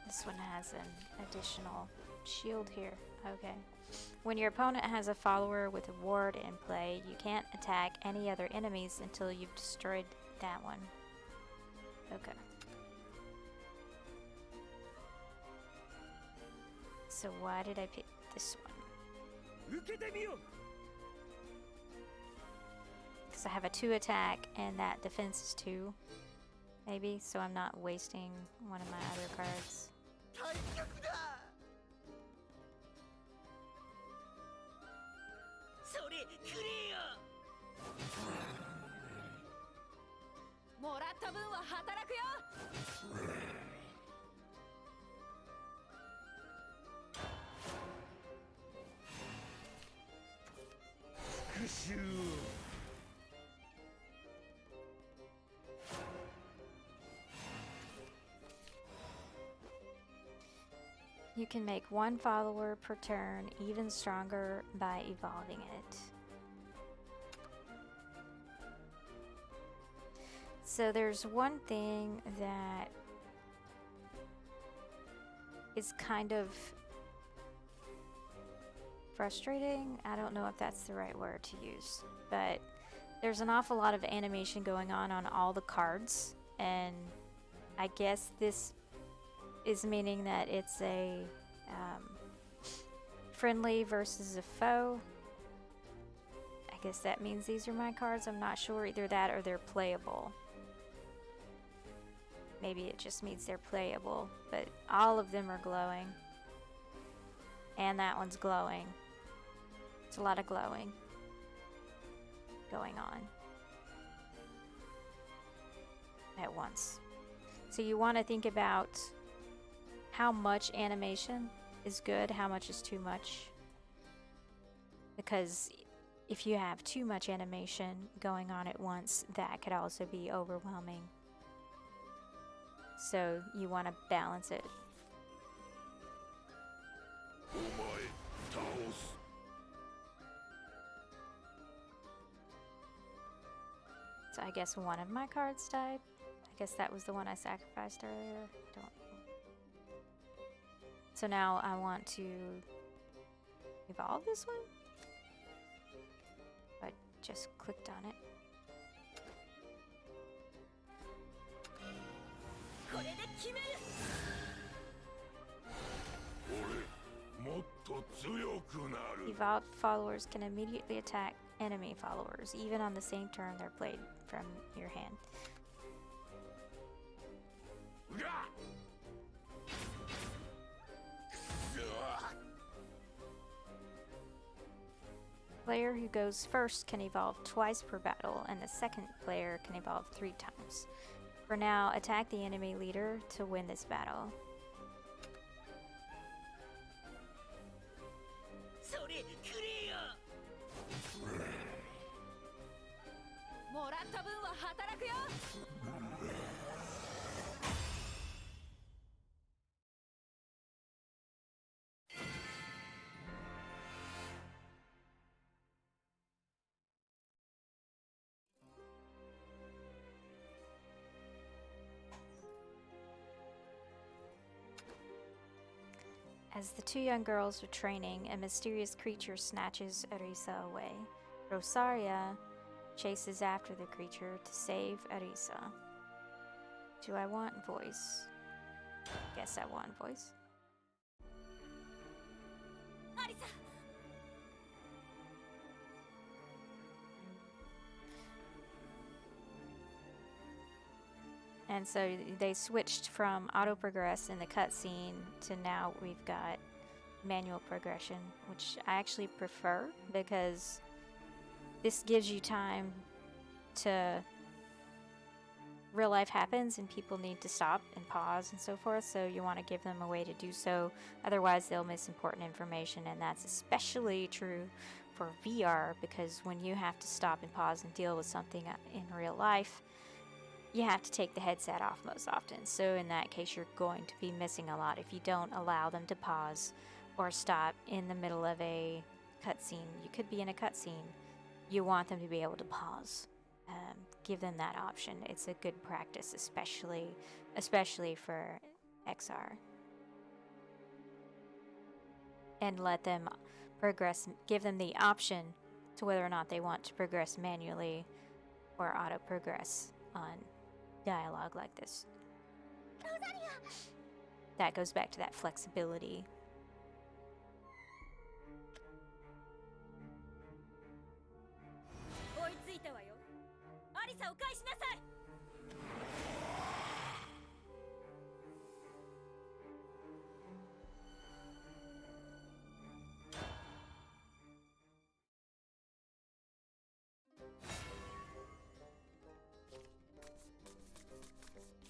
This one has an additional shield here. Okay. When your opponent has a follower with a ward in play, you can't attack any other enemies until you've destroyed that one. Okay. So why did I pick this one? Because I have a 2 attack and that defense is 2. Maybe, so I'm not wasting one of my other cards. You can make 1 follower per turn even stronger by evolving it. So there's one thing that is kind of frustrating. I don't know if that's the right word to use, but there's an awful lot of animation going on all the cards, and I guess this is meaning that it's a friendly versus a foe. I guess that means these are my cards. I'm not sure. Either that or they're playable. Maybe it just means they're playable, but all of them are glowing. And that one's glowing. It's a lot of glowing going on at once. So you want to think about how much animation is good, how much is too much. Because if you have too much animation going on at once, that could also be overwhelming. So you want to balance it. So I guess one of my cards died. I guess that was the one I sacrificed earlier. Don't. So now I want to evolve this one. I just clicked on it. Evolved followers can immediately attack enemy followers, even on the same turn they're played from your hand. player who goes first can evolve twice per battle, and the second player can evolve 3 times. For now, attack the enemy leader to win this battle. As the 2 young girls are training, a mysterious creature snatches Arisa away. Rosaria chases after the creature to save Arisa. Do I want voice? Guess I want voice. Arisa! And so they switched from auto progress in the cutscene to now we've got manual progression, which I actually prefer because this gives you time to... Real life happens and people need to stop and pause and so forth, so you want to give them a way to do so. Otherwise they'll miss important information, and that's especially true for VR because when you have to stop and pause and deal with something in real life, you have to take the headset off most often. So in that case, you're going to be missing a lot if you don't allow them to pause or stop in the middle of a cutscene. You could be in a cutscene. You want them to be able to pause. Give them that option. It's a good practice, especially for XR. And let them progress, give them the option to whether or not they want to progress manually or auto progress on dialogue like this. That goes back to that flexibility.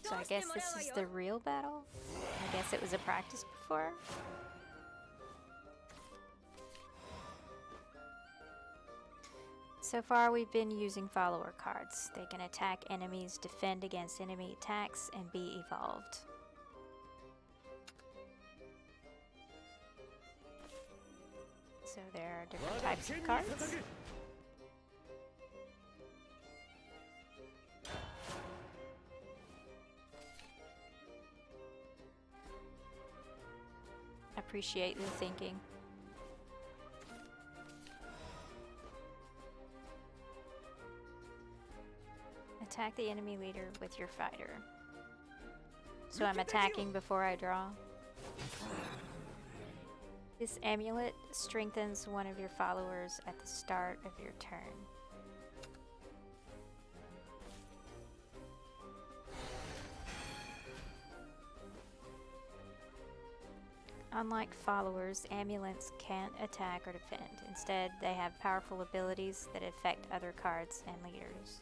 So I guess this is the real battle? I guess it was a practice before? So far we've been using follower cards. They can attack enemies, defend against enemy attacks, and be evolved. So there are different types of cards. Appreciate the thinking. Attack the enemy leader with your fighter. So I'm attacking before I draw. This amulet strengthens one of your followers at the start of your turn. Unlike followers, amulets can't attack or defend. Instead, they have powerful abilities that affect other cards and leaders.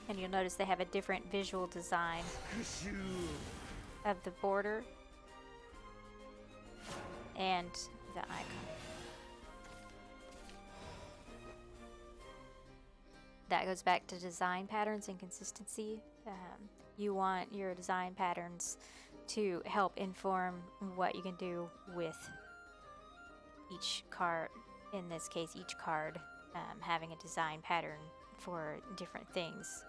And you'll notice they have a different visual design of the border and the icon. That goes back to design patterns and consistency. You want your design patterns to help inform what you can do with each card. In this case, each card having a design pattern for different things.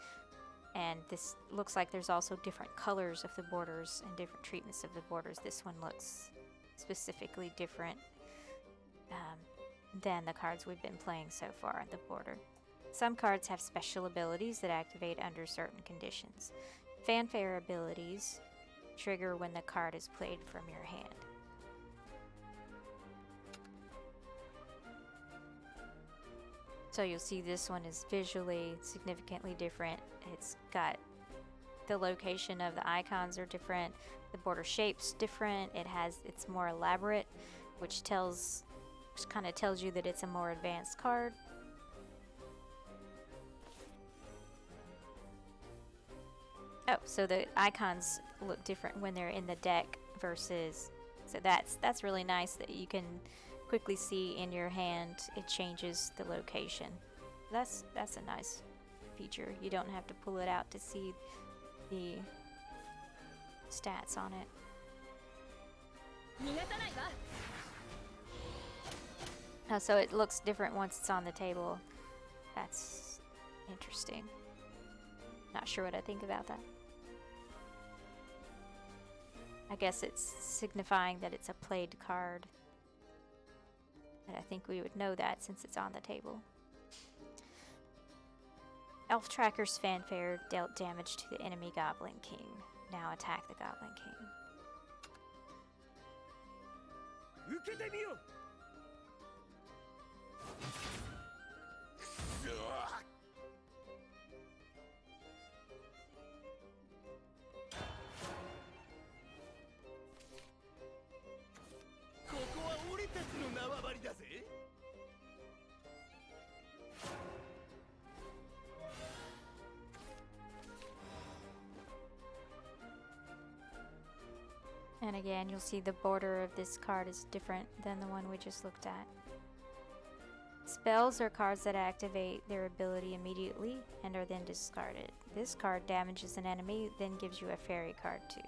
And this looks like there's also different colors of the borders and different treatments of the borders. This one looks specifically different than the cards we've been playing so far at the border. Some cards have special abilities that activate under certain conditions. Fanfare abilities trigger when the card is played from your hand. So you'll see this one is visually significantly different. It's got the location of the icons are different. The border shape's different. It's more elaborate, which kind of tells you that it's a more advanced card. Oh, so the icons look different when they're in the deck versus, so that's really nice that you can quickly see in your hand it changes the location. That's a nice feature. You don't have to pull it out to see the stats on it. Oh, so it looks different once it's on the table. That's interesting. Not sure what I think about that. I guess it's signifying that it's a played card. But I think we would know that since it's on the table. Elf Tracker's Fanfare dealt damage to the enemy Goblin King. Now attack the Goblin King. 受けてみよう。ここは俺たちの縄張りだぜ。And again, you'll see the border of this card is different than the one we just looked at. Spells are cards that activate their ability immediately and are then discarded. This card damages an enemy, then gives you a fairy card too.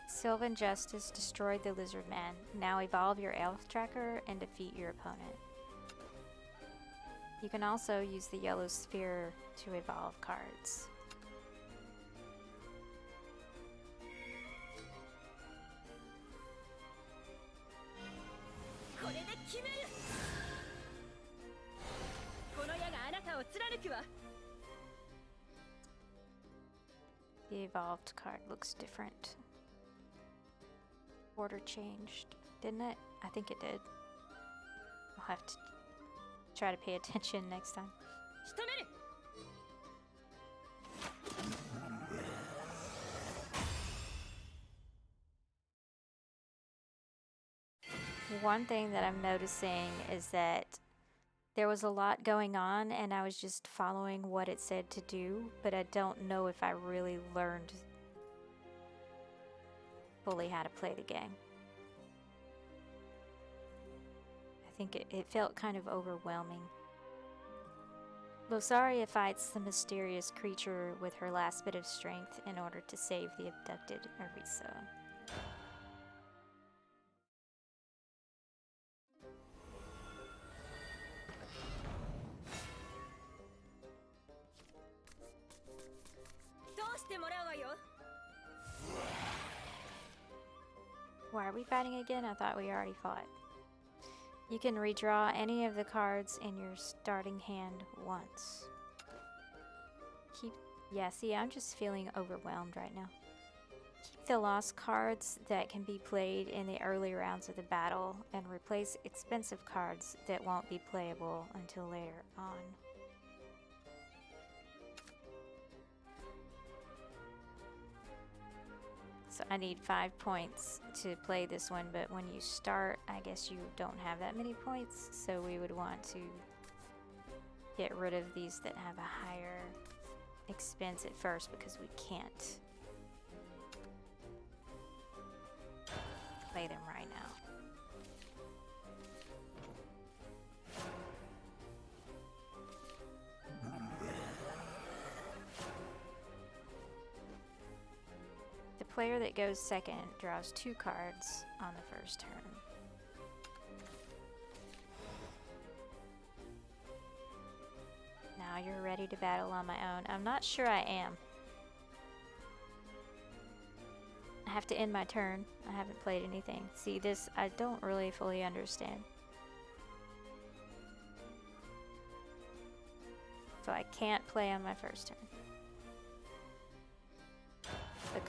Sylvan Justice destroyed the Lizard Man. Now evolve your Elf Tracker and defeat your opponent. You can also use the yellow sphere to evolve cards. The evolved card looks different. Border changed, didn't it? I think it did. I'll have to try to pay attention next time. One thing that I'm noticing is that there was a lot going on and I was just following what it said to do, but I don't know if I really learned fully how to play the game. I think it felt kind of overwhelming. Losaria fights the mysterious creature with her last bit of strength in order to save the abducted Arisa. Why are we fighting again? I thought we already fought. You can redraw any of the cards in your starting hand once. Yeah, see, I'm just feeling overwhelmed right now. Keep the lost cards that can be played in the early rounds of the battle and replace expensive cards that won't be playable until later on. So I need 5 points to play this one, but when you start, I guess you don't have that many points, so we would want to get rid of these that have a higher expense at first because we can't play them right now. The player that goes second draws 2 cards on the first turn. Now you're ready to battle on my own. I'm not sure I am. I have to end my turn. I haven't played anything. See, this I don't really fully understand. So I can't play on my first turn.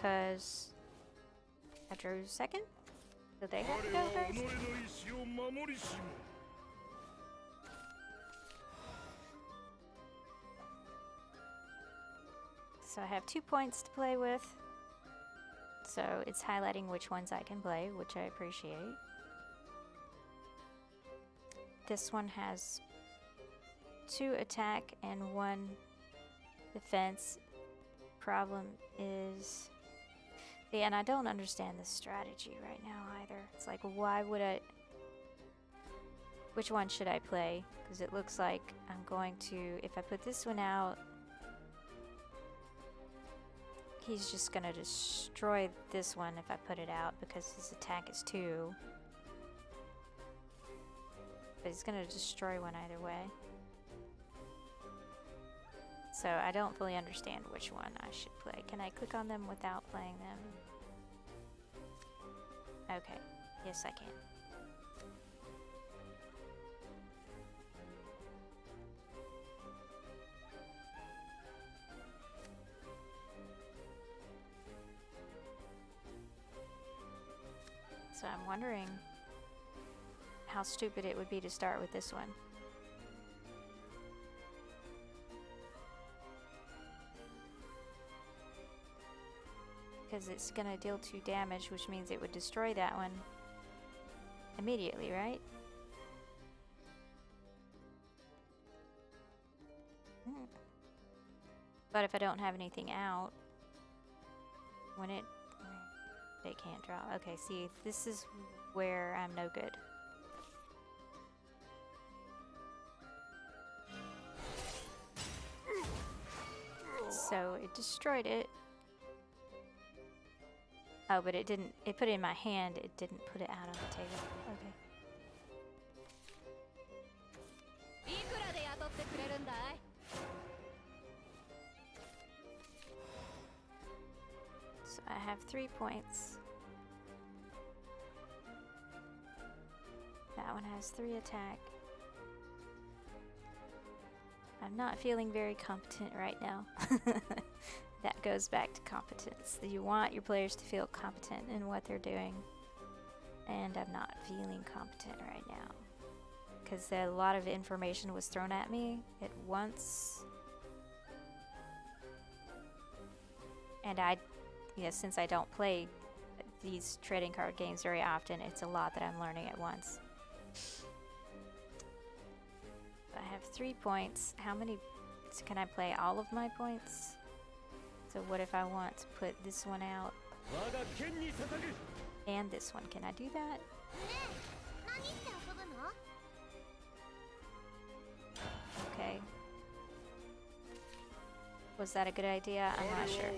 because I drew second. So they have to go first. So I have 2 points to play with. So it's highlighting which ones I can play, which I appreciate. This one has 2 attack and 1 defense. Problem is, yeah, and I don't understand this strategy right now either. It's like, why would I? Which one should I play? Because it looks like I'm going to, if I put this one out, he's just gonna destroy this one if I put it out because his attack is 2. But he's gonna destroy one either way. So I don't fully understand which one I should play. Can I click on them without playing them? Okay, yes I can. So I'm wondering how stupid it would be to start with this one. Because it's gonna deal 2 damage, which means it would destroy that one immediately, right? But if I don't have anything out, when it can't draw. Okay, see, this is where I'm no good. So it destroyed it. Oh, but it didn't, it put it in my hand, it didn't put it out on the table. Okay. So I have 3 points. That one has 3 attack. I'm not feeling very competent right now. That goes back to competence. You want your players to feel competent in what they're doing. And I'm not feeling competent right now. Because a lot of information was thrown at me at once. And since I don't play these trading card games very often, it's a lot that I'm learning at once. I have 3 points. How many? Can I play all of my points? So what if I want to put this one out and this one? Can I do that? Okay. Was that a good idea? I'm not sure.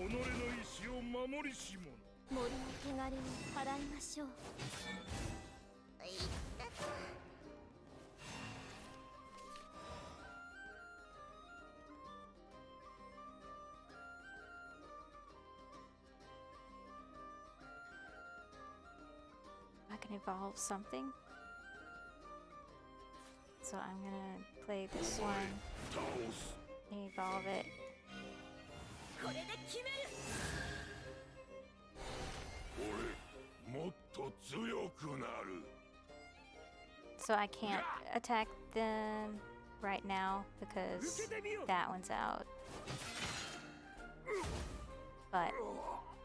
I can evolve something. So I'm gonna play this one. Evolve it. So I can't attack them right now because that one's out. But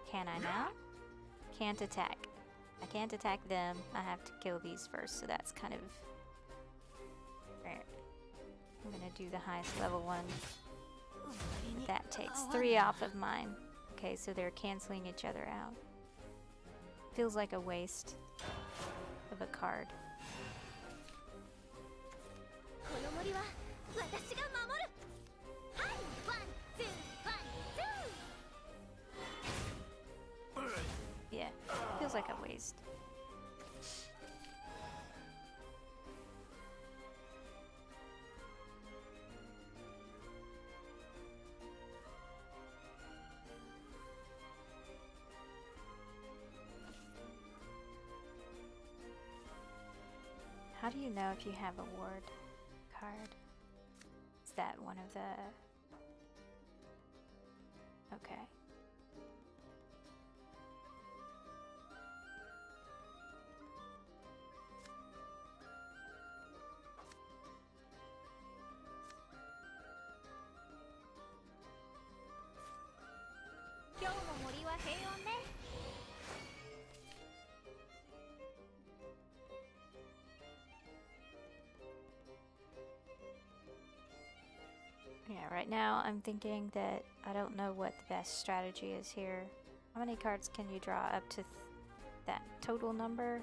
can I now? Can't attack. I can't attack them. I have to kill these first, so that's kind of rare. I'm gonna do the highest level one. That takes 3 off of mine. Okay, so they're canceling each other out. Feels like a waste of a card. Yeah, feels like a waste. How do you know if you have a ward card? Is that one of the... Okay. Yeah, right now I'm thinking that I don't know what the best strategy is here. How many cards can you draw up to that total number?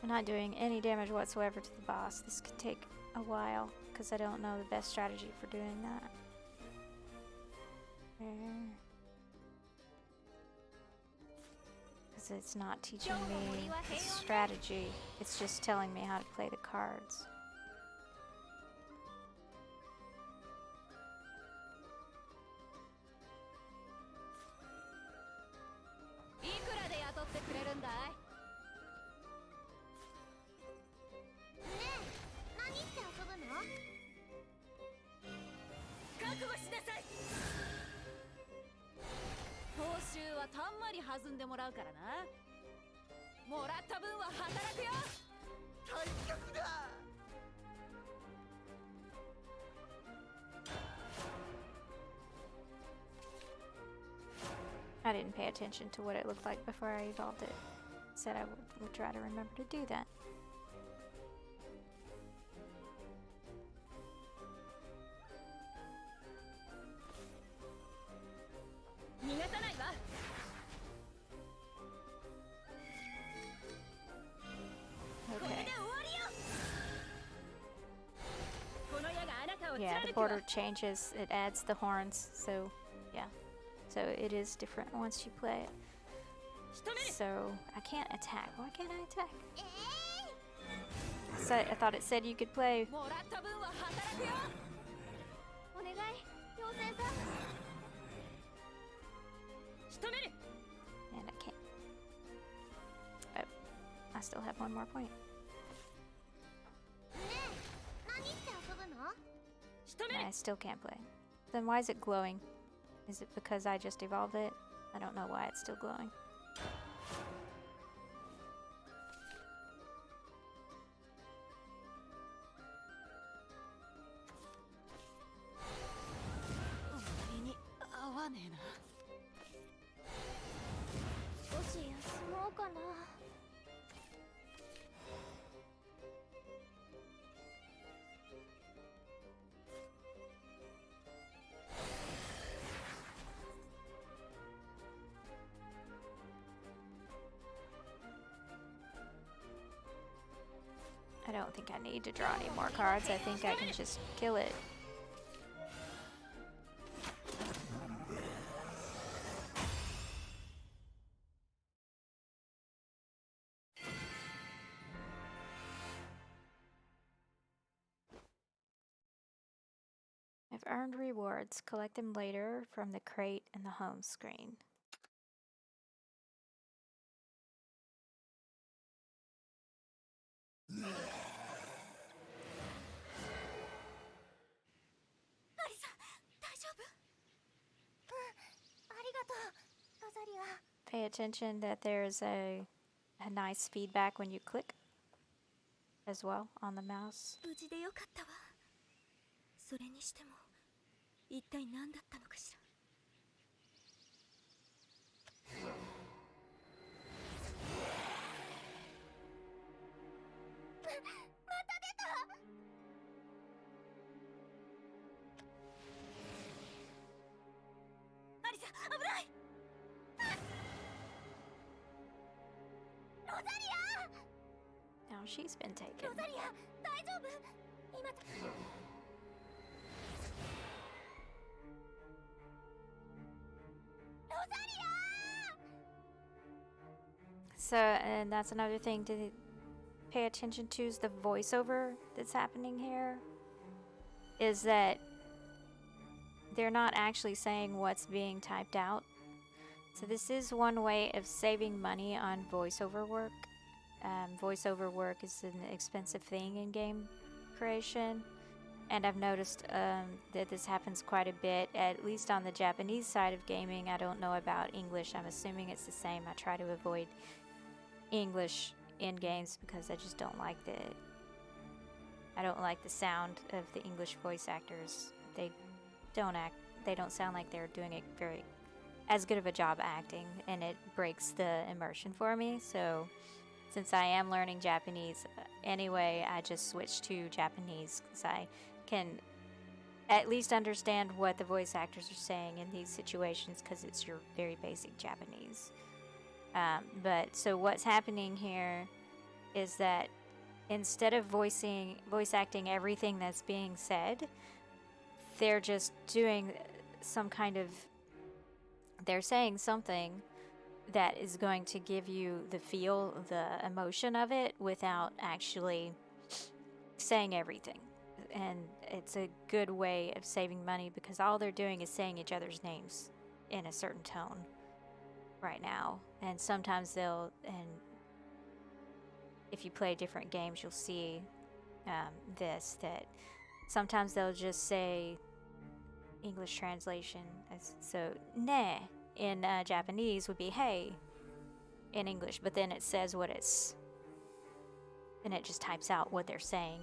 I'm not doing any damage whatsoever to the boss. This could take a while because I don't know the best strategy for doing that. Because it's not teaching me the strategy, it's just telling me how to play the cards. I didn't pay attention to what it looked like before I evolved it. Said I would try to remember to do that. Okay. Yeah, the border changes. It adds the horns, so yeah. So it is different once you play it. So I can't attack. Why can't I attack? I thought it said you could play. And I can't. Oh, I still have one more point. I still can't play. Then why is it glowing? Is it because I just evolved it? I don't know why it's still glowing. I don't think I need to draw any more cards. I think I can just kill it. I've earned rewards. Collect them later from the crate in the home screen. Pay attention that there's a nice feedback when you click as well on the mouse. Now she's been taken. So, and that's another thing to pay attention to is the voiceover that's happening here. Is that they're not actually saying what's being typed out. So this is one way of saving money on voiceover work. Voiceover work is an expensive thing in game creation, and I've noticed that this happens quite a bit, at least on the Japanese side of gaming. I don't know about English. I'm assuming it's the same. I try to avoid English in games because I just don't like the sound of the English voice actors. They don't sound like they're doing it very as good of a job acting, and it breaks the immersion for me. So since I am learning Japanese anyway, I just switched to Japanese because I can at least understand what the voice actors are saying in these situations because it's your very basic Japanese. But so what's happening here is that instead of voice acting everything that's being said, they're just doing they're saying something that is going to give you the emotion of it without actually saying everything. And it's a good way of saving money because all they're doing is saying each other's names in a certain tone right now. And sometimes and if you play different games, you'll see that sometimes they'll just say English translation. So, ne in Japanese would be hey in English, but then it says then it just types out what they're saying.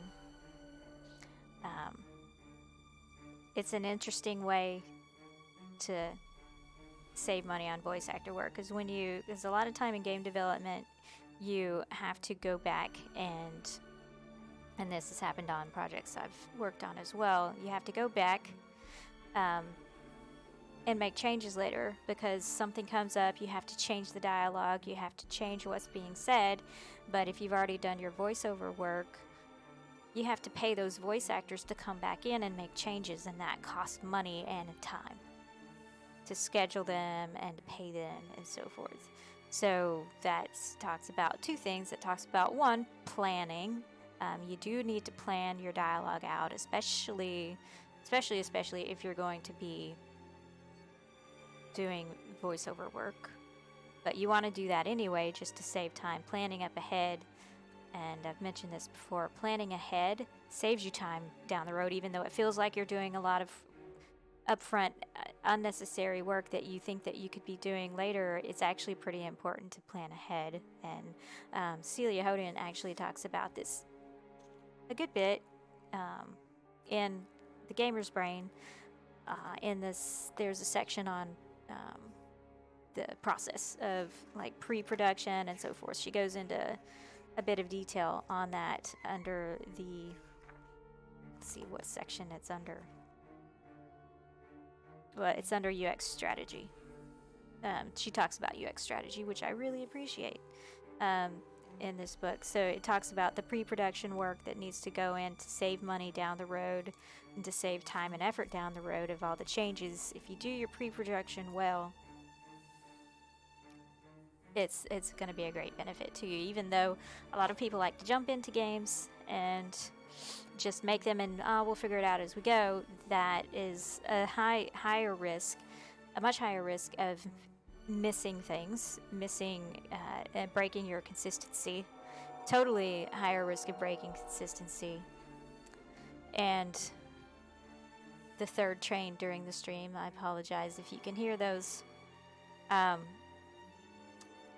It's an interesting way to save money on voice actor work because there's a lot of time in game development, you have to go back and this has happened on projects I've worked on as well. You have to go back and make changes later because something comes up, you have to change the dialogue, you have to change what's being said. But if you've already done your voiceover work, you have to pay those voice actors to come back in and make changes, and that costs money and time to schedule them and to pay them and so forth. So that talks about two things. It talks about one, planning. You do need to plan your dialogue out, especially if you're going to be doing voiceover work. But you want to do that anyway just to save time. Planning up ahead, and I've mentioned this before, planning ahead saves you time down the road, even though it feels like you're doing a lot of upfront unnecessary work that you think that you could be doing later. It's actually pretty important to plan ahead, and Celia Hoden actually talks about this a good bit in The Gamer's Brain. There's a section on the process of like pre-production and so forth. She goes into a bit of detail on that under let's see what section it's under. Well, it's under UX strategy. She talks about UX strategy, which I really appreciate in this book. So it talks about the pre-production work that needs to go in to save money down the road and to save time and effort down the road of all the changes. If you do your pre-production well, it's going to be a great benefit to you, even though a lot of people like to jump into games and just make them and we'll figure it out as we go. That is a much higher risk of missing things, breaking your consistency. Totally higher risk of breaking consistency. And the third train during the stream, I apologize if you can hear those.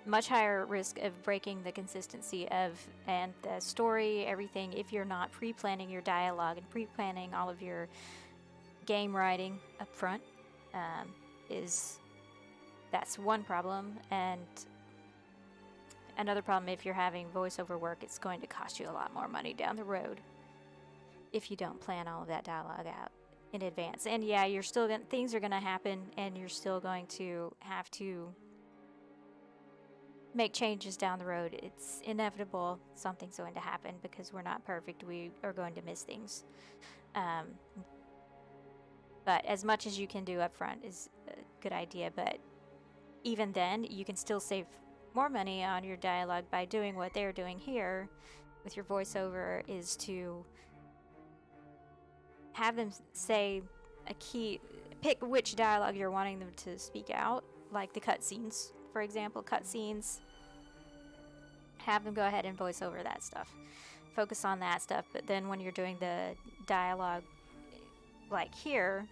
Much higher risk of breaking the consistency and the story, everything, if you're not pre-planning your dialogue and pre-planning all of your game writing up front. That's one problem. And another problem, if you're having voiceover work, it's going to cost you a lot more money down the road if you don't plan all of that dialogue out in advance. And yeah, things are going to happen, and you're still going to have to make changes down the road. It's inevitable. Something's going to happen because we're not perfect. We are going to miss things. But as much as you can do up front is a good idea. But even then, you can still save more money on your dialogue by doing what they're doing here with your voiceover, is to have them say a key, pick which dialogue you're wanting them to speak out, like the cutscenes, for example. Cutscenes, have them go ahead and voice over that stuff. Focus on that stuff, but then when you're doing the dialogue, like here,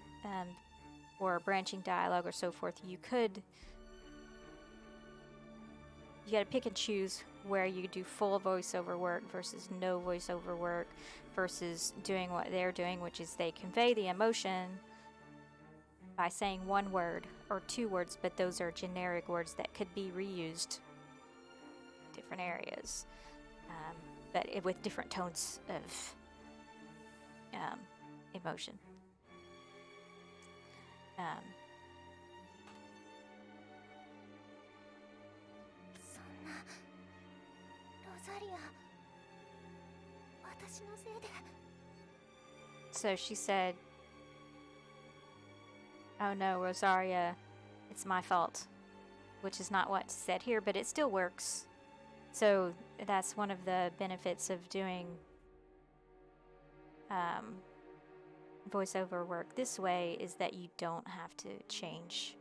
or branching dialogue or so forth, you gotta pick and choose where you do full voiceover work versus no voiceover work, versus doing what they're doing, which is they convey the emotion by saying one word or two words, but those are generic words that could be reused in different areas, but with different tones of emotion. So she said, "Oh no, Rosaria, it's my fault," which is not what's said here, but it still works. So that's one of the benefits of doing voiceover work this way, is that you don't have to change.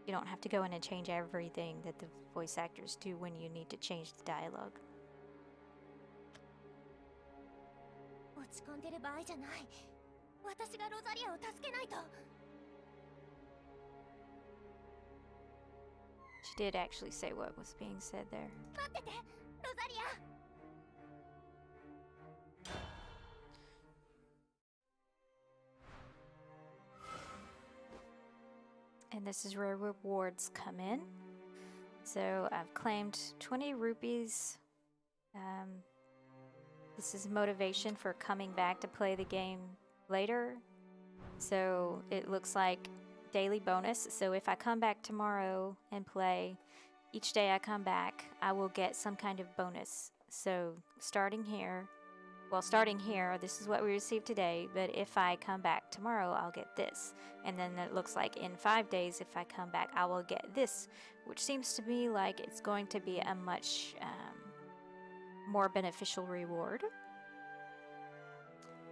You don't have to go in and change everything that the voice actors do when you need to change the dialogue. She did actually say what was being said there. And this is where rewards come in. So I've claimed 20 rupees. This is motivation for coming back to play the game later. So it looks like daily bonus. So if I come back tomorrow and play, each day I come back, I will get some kind of bonus. So starting here, this is what we received today, but if I come back tomorrow, I'll get this. And then it looks like in 5 days, if I come back, I will get this, which seems to me like it's going to be a much more beneficial reward.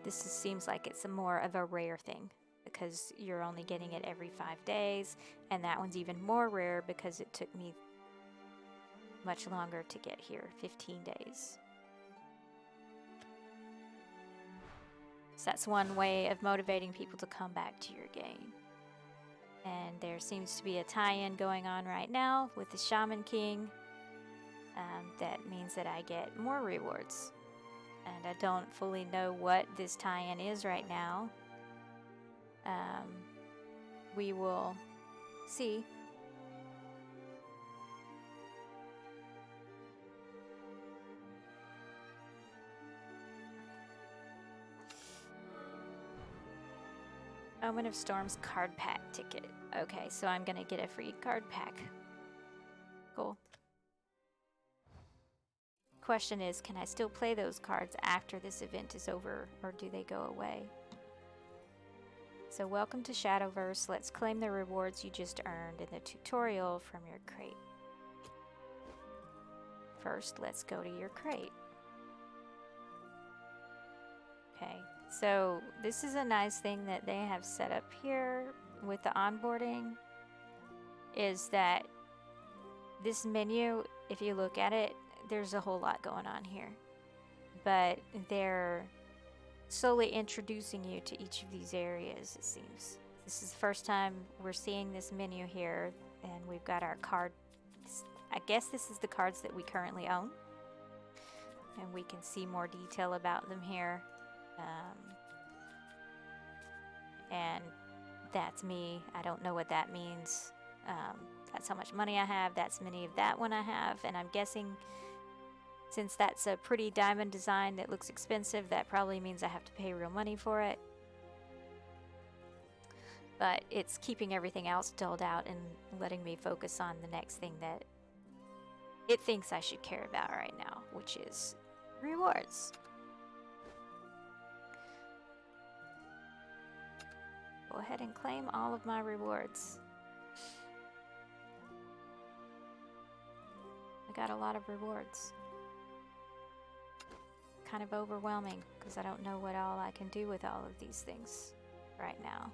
Seems like it's more of a rare thing, because you're only getting it every 5 days, and that one's even more rare because it took me much longer to get here, 15 days. So that's one way of motivating people to come back to your game. And there seems to be a tie-in going on right now with the Shaman King. That means that I get more rewards. And I don't fully know what this tie-in is right now. We will see. Omen of Storm's card pack ticket. Okay, so I'm gonna get a free card pack. Cool. Question is, can I still play those cards after this event is over, or do they go away? So welcome to Shadowverse. Let's claim the rewards you just earned in the tutorial from your crate. First, let's go to your crate. Okay, so this is a nice thing that they have set up here with the onboarding, is that this menu, if you look at it, there's a whole lot going on here, but they're slowly introducing you to each of these areas, it seems. This is the first time we're seeing this menu here, and we've got our card. I guess this is the cards that we currently own, and we can see more detail about them here. And that's me. I don't know what that means. That's how much money I have. That's many of that one I have, and I'm guessing since that's a pretty diamond design that looks expensive, that probably means I have to pay real money for it. But it's keeping everything else dulled out and letting me focus on the next thing that it thinks I should care about right now, which is rewards. Go ahead and claim all of my rewards. got a lot of rewards. Kind of overwhelming because I don't know what all I can do with all of these things right now.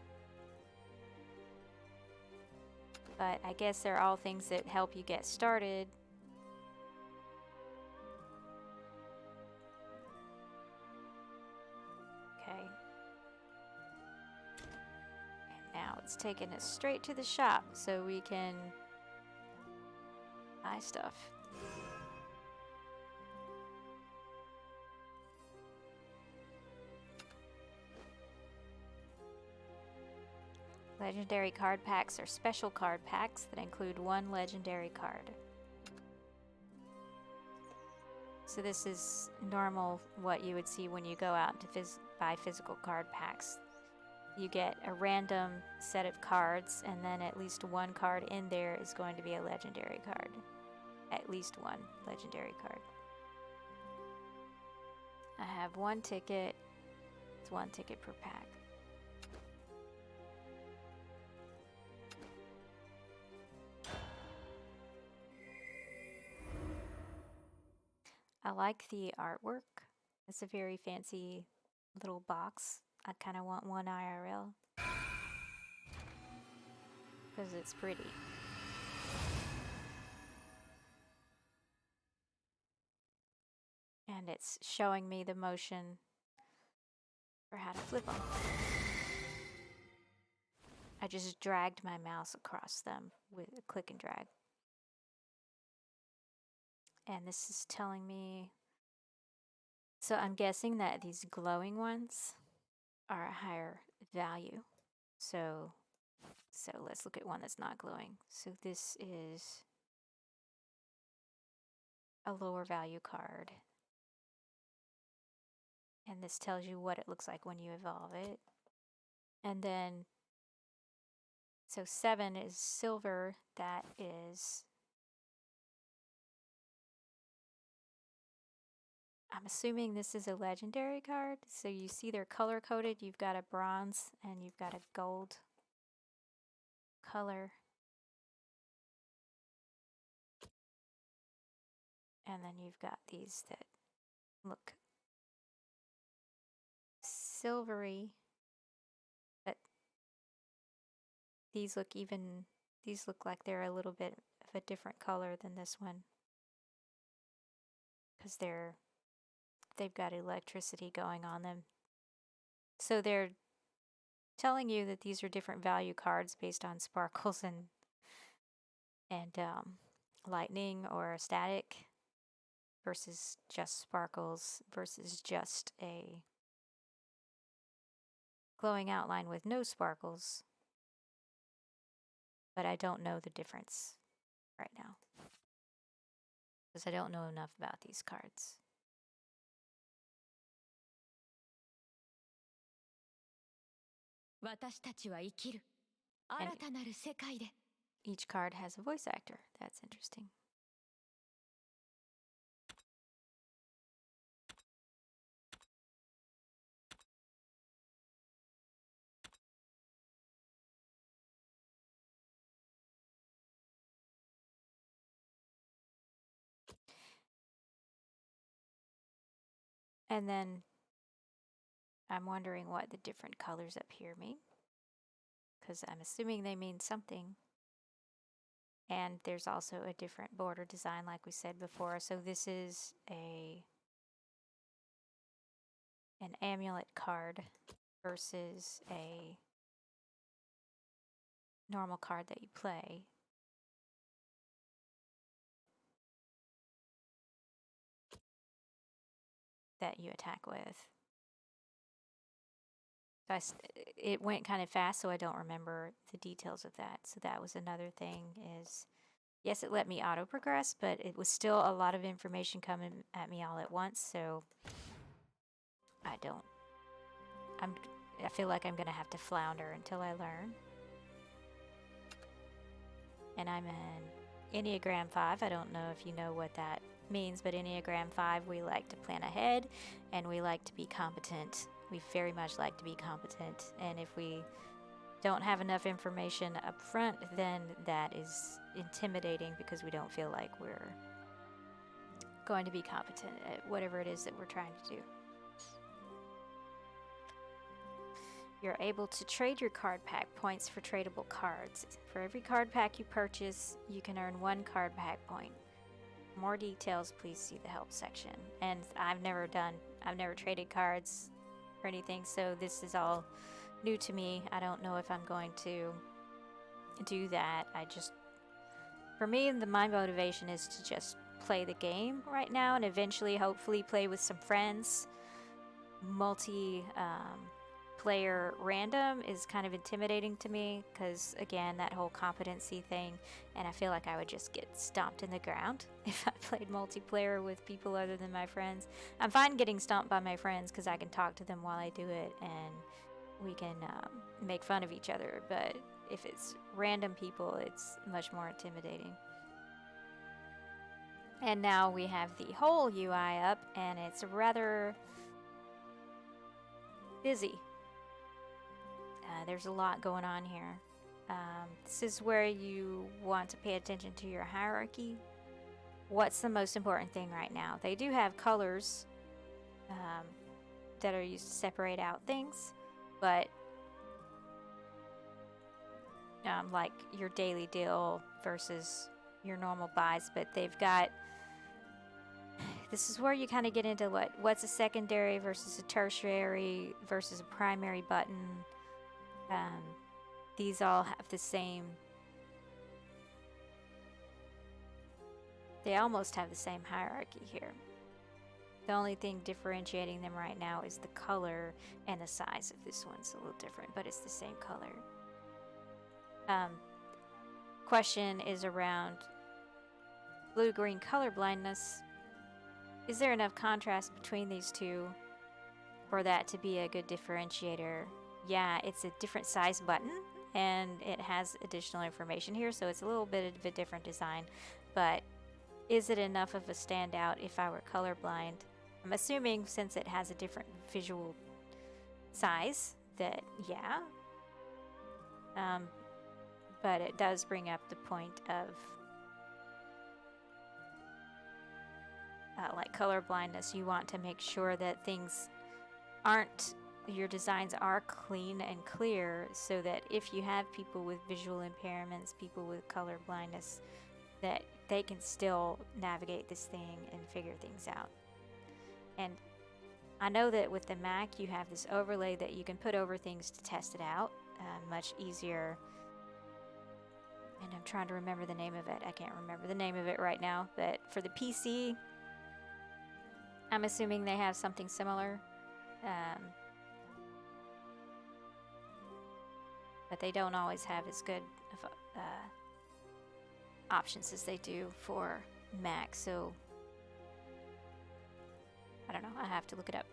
But I guess they're all things that help you get started. Okay. And now it's taking us straight to the shop so we can buy stuff. Legendary card packs are special card packs that include one legendary card. So this is normal, what you would see when you go out to buy physical card packs. You get a random set of cards, and then at least one card in there is going to be a legendary card. At least one legendary card. I have one ticket. It's one ticket per pack. I like the artwork. It's a very fancy little box. I kind of want one IRL because it's pretty. And it's showing me the motion for how to flip them. I just dragged my mouse across them with a click and drag. And this is telling me, so I'm guessing that these glowing ones are a higher value. So let's look at one that's not glowing. So this is a lower value card. And this tells you what it looks like when you evolve it. And then, so 7 is silver. That is, I'm assuming this is a legendary card. So you see they're color coded. You've got a bronze and you've got a gold color. And then you've got these that look silvery, but these look like they're a little bit of a different color than this one. Because they've got electricity going on them. So they're telling you that these are different value cards based on sparkles and lightning or static versus just sparkles versus just a glowing outline with no sparkles. But I don't know the difference right now because I don't know enough about these cards. And each card has a voice actor. That's interesting. And then I'm wondering what the different colors up here mean, because I'm assuming they mean something. And there's also a different border design like we said before. So this is an amulet card versus a normal card that you play. That you attack with. So it went kind of fast, so I don't remember the details of that. So that was another thing is, yes, it let me auto progress, but it was still a lot of information coming at me all at once. So I feel like I'm gonna have to flounder until I learn. And I'm an Enneagram 5. I don't know if you know what that means, but Enneagram 5, we like to plan ahead and we like to be competent. We very much like to be competent, and if we don't have enough information up front, then that is intimidating because we don't feel like we're going to be competent at whatever it is that we're trying to do. You're able to trade your card pack points for tradable cards. For every card pack you purchase, you can earn 1 card pack point. For more details, please see the help section. And I've never traded cards or anything, so this is all new to me. I don't know if I'm going to do that. For me, my motivation is to just play the game right now and eventually hopefully play with some friends. Player random is kind of intimidating to me because, again, that whole competency thing, and I feel like I would just get stomped in the ground if I played multiplayer with people other than my friends. I'm fine getting stomped by my friends because I can talk to them while I do it and we can make fun of each other, but if it's random people, it's much more intimidating. And now we have the whole UI up, and it's rather busy. There's a lot going on here. This is where you want to pay attention to your hierarchy. What's the most important thing right now? They do have colors that are used to separate out things, but like your daily deal versus your normal buys, but they've got, this is where you kind of get into what's a secondary versus a tertiary versus a primary button. These all have the same, they almost have the same hierarchy here. The only thing differentiating them right now is the color and the size of this one's a little different, but it's the same color. Question is around blue-green color blindness. Is there enough contrast between these two for that to be a good differentiator? Yeah, it's a different size button and it has additional information here, so it's a little bit of a different design, but is it enough of a standout if I were colorblind? I'm assuming since it has a different visual size that, yeah. But it does bring up the point of like color blindness. You want to make sure that things aren't, your designs are clean and clear, so that if you have people with visual impairments, people with color blindness, that they can still navigate this thing and figure things out. And I know that with the Mac you have this overlay that you can put over things to test it out, much easier. And I'm trying to remember the name of it. I can't remember the name of it right now, but for the PC, I'm assuming they have something similar. But they don't always have as good of options as they do for Mac, so I don't know, I have to look it up.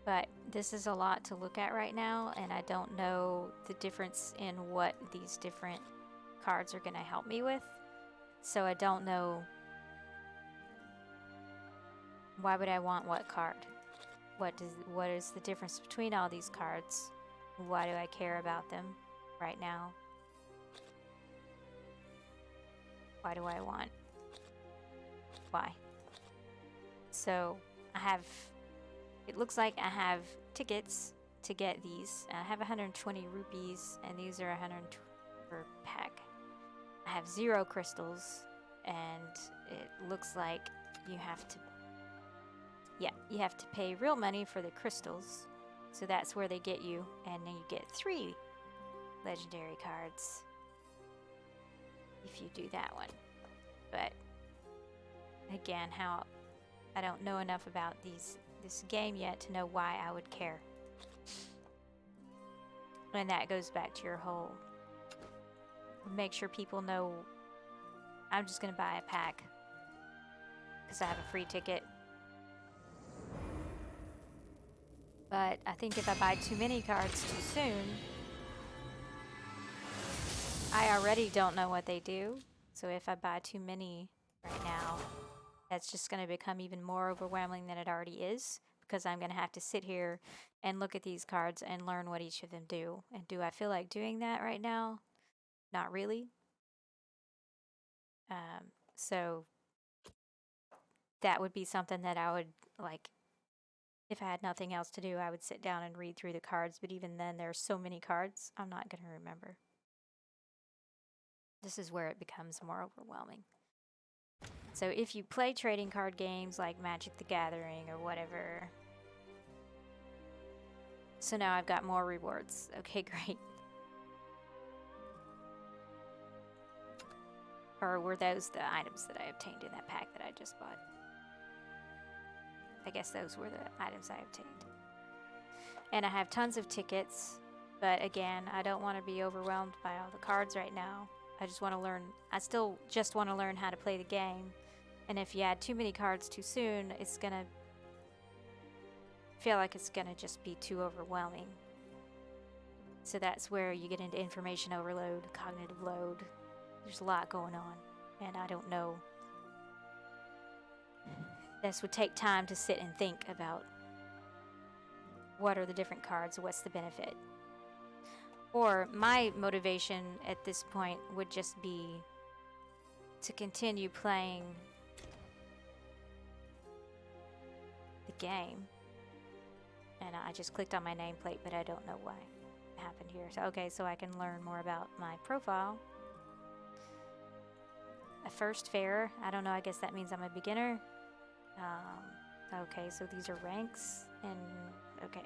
But this is a lot to look at right now, and I don't know the difference in what these different cards are going to help me with. So I don't know, why would I want what card? What is the difference between all these cards? Why do I care about them right now? Why do I want? Why? So I have, it looks like I have tickets to get these. I have 120 rupees, and these are 100 per pack. I have 0 crystals, and it looks like you have to, yeah, you have to pay real money for the crystals. So that's where they get you, and then you get 3 legendary cards if you do that one. But again, I don't know enough about this game yet to know why I would care. And that goes back to your whole, make sure people know I'm just gonna buy a pack because I have a free ticket. But I think if I buy too many cards too soon, I already don't know what they do. So if I buy too many right now, that's just going to become even more overwhelming than it already is, because I'm going to have to sit here and look at these cards and learn what each of them do. And do I feel like doing that right now? Not really. So that would be something that I would like. If I had nothing else to do, I would sit down and read through the cards, but even then, there are so many cards, I'm not going to remember. This is where it becomes more overwhelming. So if you play trading card games like Magic the Gathering or whatever... So now I've got more rewards. Okay, great. Or were those the items that I obtained in that pack that I just bought? I guess those were the items I obtained. And I have tons of tickets, but again, I don't want to be overwhelmed by all the cards right now. I just want to learn, I still just want to learn how to play the game. And if you add too many cards too soon, it's gonna feel like it's gonna just be too overwhelming. So that's where you get into information overload, cognitive load. There's a lot going on, and I don't know. This would take time to sit and think about what are the different cards, what's the benefit. Or my motivation at this point would just be to continue playing the game. And I just clicked on my nameplate, but I don't know why it happened here. So okay, so I can learn more about my profile. A first fair, I don't know, I guess that means I'm a beginner. Okay, so these are ranks, and okay.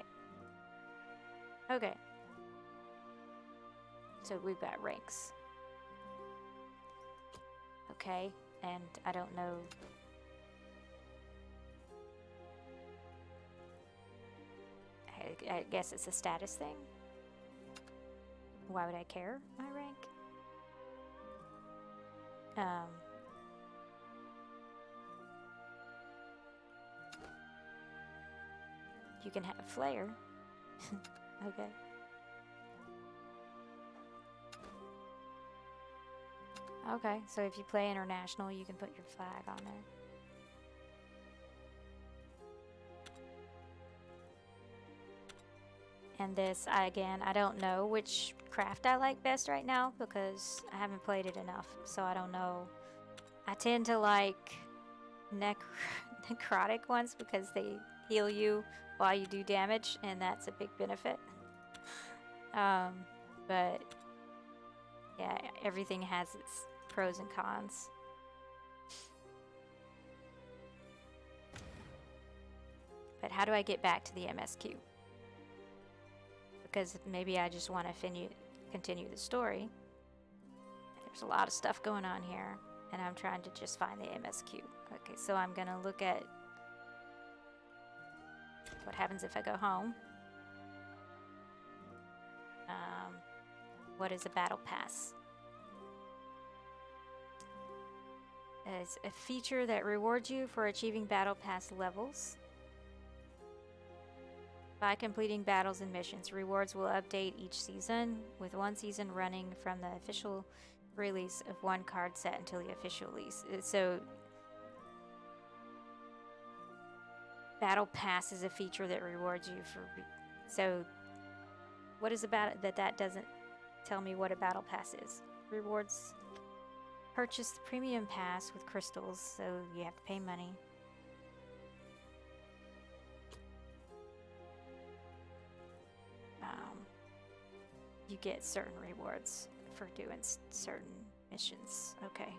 So we've got ranks. Okay, and I don't know. I guess it's a status thing. Why would I care, my rank? You can have flair. Okay. Okay, so if you play international, you can put your flag on there. And this, I don't know which craft I like best right now because I haven't played it enough, so I don't know. I tend to like necrotic ones because they heal you while you do damage, and that's a big benefit. But yeah, everything has its pros and cons. But how do I get back to the MSQ? Because maybe I just want to continue the story. There's a lot of stuff going on here, and I'm trying to just find the MSQ. Okay, so I'm gonna look at what happens if I go home. What is a battle pass? It's a feature that rewards you for achieving battle pass levels. By completing battles and missions, rewards will update each season, with one season running from the official release of one card set until the official release. So, Battle Pass is a feature that rewards you for... So, what is about it that doesn't tell me what a Battle Pass is? Rewards... Purchase the Premium Pass with crystals, so you have to pay money. You get certain rewards for doing certain missions. Okay.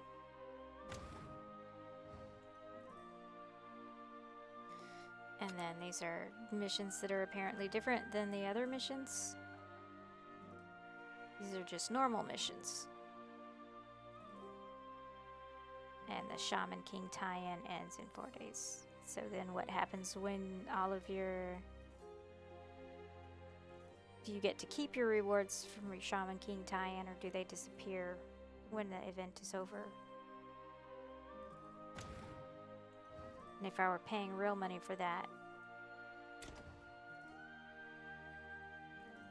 And then these are missions that are apparently different than the other missions. These are just normal missions. And the Shaman King tie-in ends in 4 days. So then what happens when all of your... Do you get to keep your rewards from your Shaman King tie-in, or do they disappear when the event is over? And if I were paying real money for that...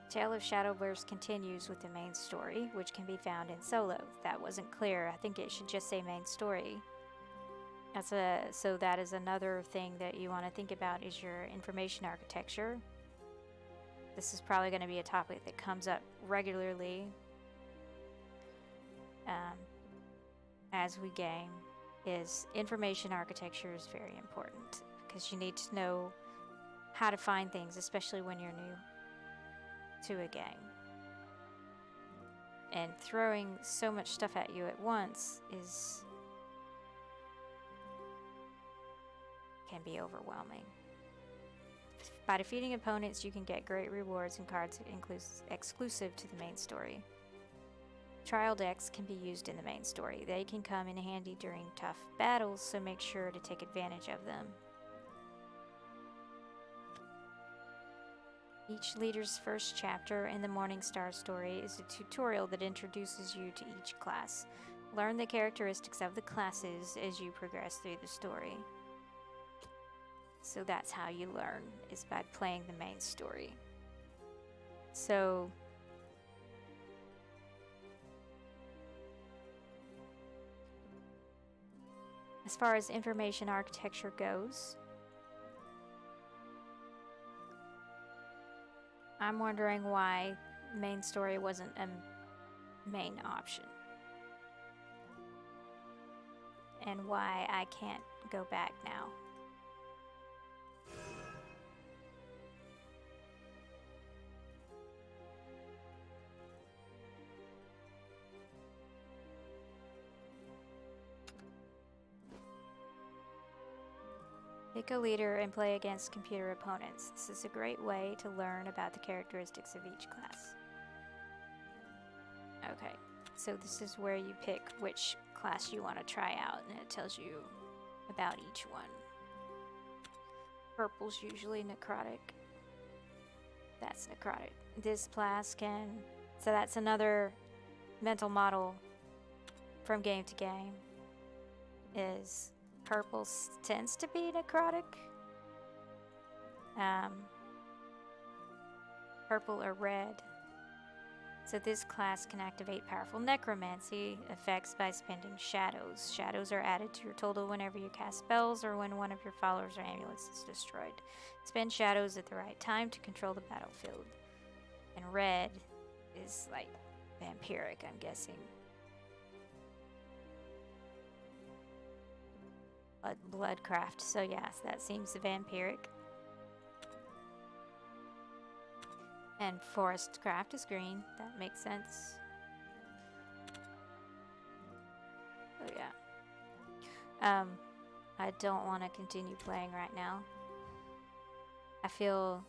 Tale of Shadowverse continues with the main story, which can be found in solo. That wasn't clear. I think it should just say main story. So that is another thing that you want to think about is your information architecture. This is probably going to be a topic that comes up regularly as we game. is information architecture is very important because you need to know how to find things, especially when you're new to a game. And throwing so much stuff at you at once can be overwhelming. By defeating opponents, you can get great rewards and cards exclusive to the main story. Trial decks can be used in the main story. They can come in handy during tough battles, so make sure to take advantage of them. Each leader's first chapter in the Morningstar story is a tutorial that introduces you to each class. Learn the characteristics of the classes as you progress through the story. So that's how you learn, is by playing the main story. So as far as information architecture goes, I'm wondering why main story wasn't a main option. And why I can't go back now. Pick a leader and play against computer opponents. This is a great way to learn about the characteristics of each class. Okay, so this is where you pick which class you want to try out, and it tells you about each one. Purple's usually necrotic. That's necrotic. This class can... So that's another mental model from game to game. Is purple tends to be necrotic. Purple or red. So this class can activate powerful necromancy effects by spending shadows. Shadows are added to your total whenever you cast spells or when one of your followers or amulets is destroyed. Spend shadows at the right time to control the battlefield. And red is like vampiric, I'm guessing. Bloodcraft, so yes, that seems vampiric. And Forestcraft is green, that makes sense. Oh yeah. I don't want to continue playing right now. I feel...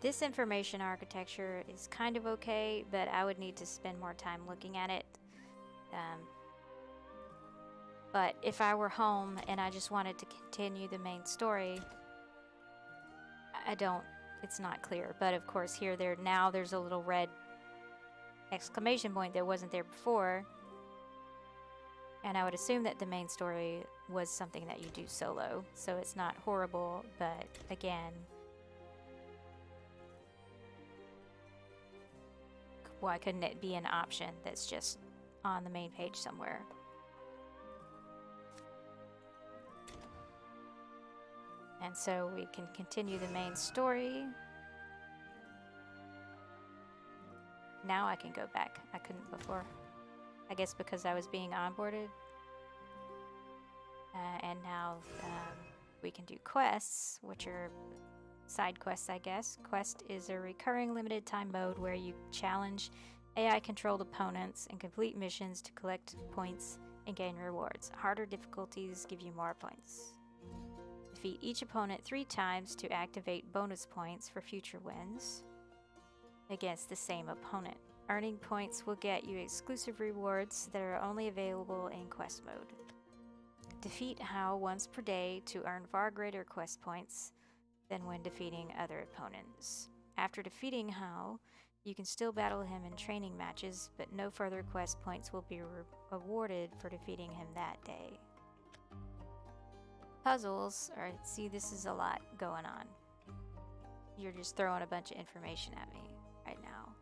This information architecture is kind of okay, but I would need to spend more time looking at it. But if I were home and I just wanted to continue the main story, it's not clear. But of course here, now there's a little red exclamation point that wasn't there before. And I would assume that the main story was something that you do solo, so it's not horrible, but again... Why couldn't it be an option that's just on the main page somewhere? And so we can continue the main story. Now I can go back. I couldn't before. I guess because I was being onboarded. And now we can do quests, which are side quests, I guess. Quest is a recurring limited time mode where you challenge AI-controlled opponents and complete missions to collect points and gain rewards. Harder difficulties give you more points. Defeat each opponent 3 times to activate bonus points for future wins against the same opponent. Earning points will get you exclusive rewards that are only available in quest mode. Defeat Hao once per day to earn far greater quest points than when defeating other opponents. After defeating Hao, you can still battle him in training matches, but no further quest points will be awarded for defeating him that day. Puzzles, alright, see, this is a lot going on. You're just throwing a bunch of information at me right now.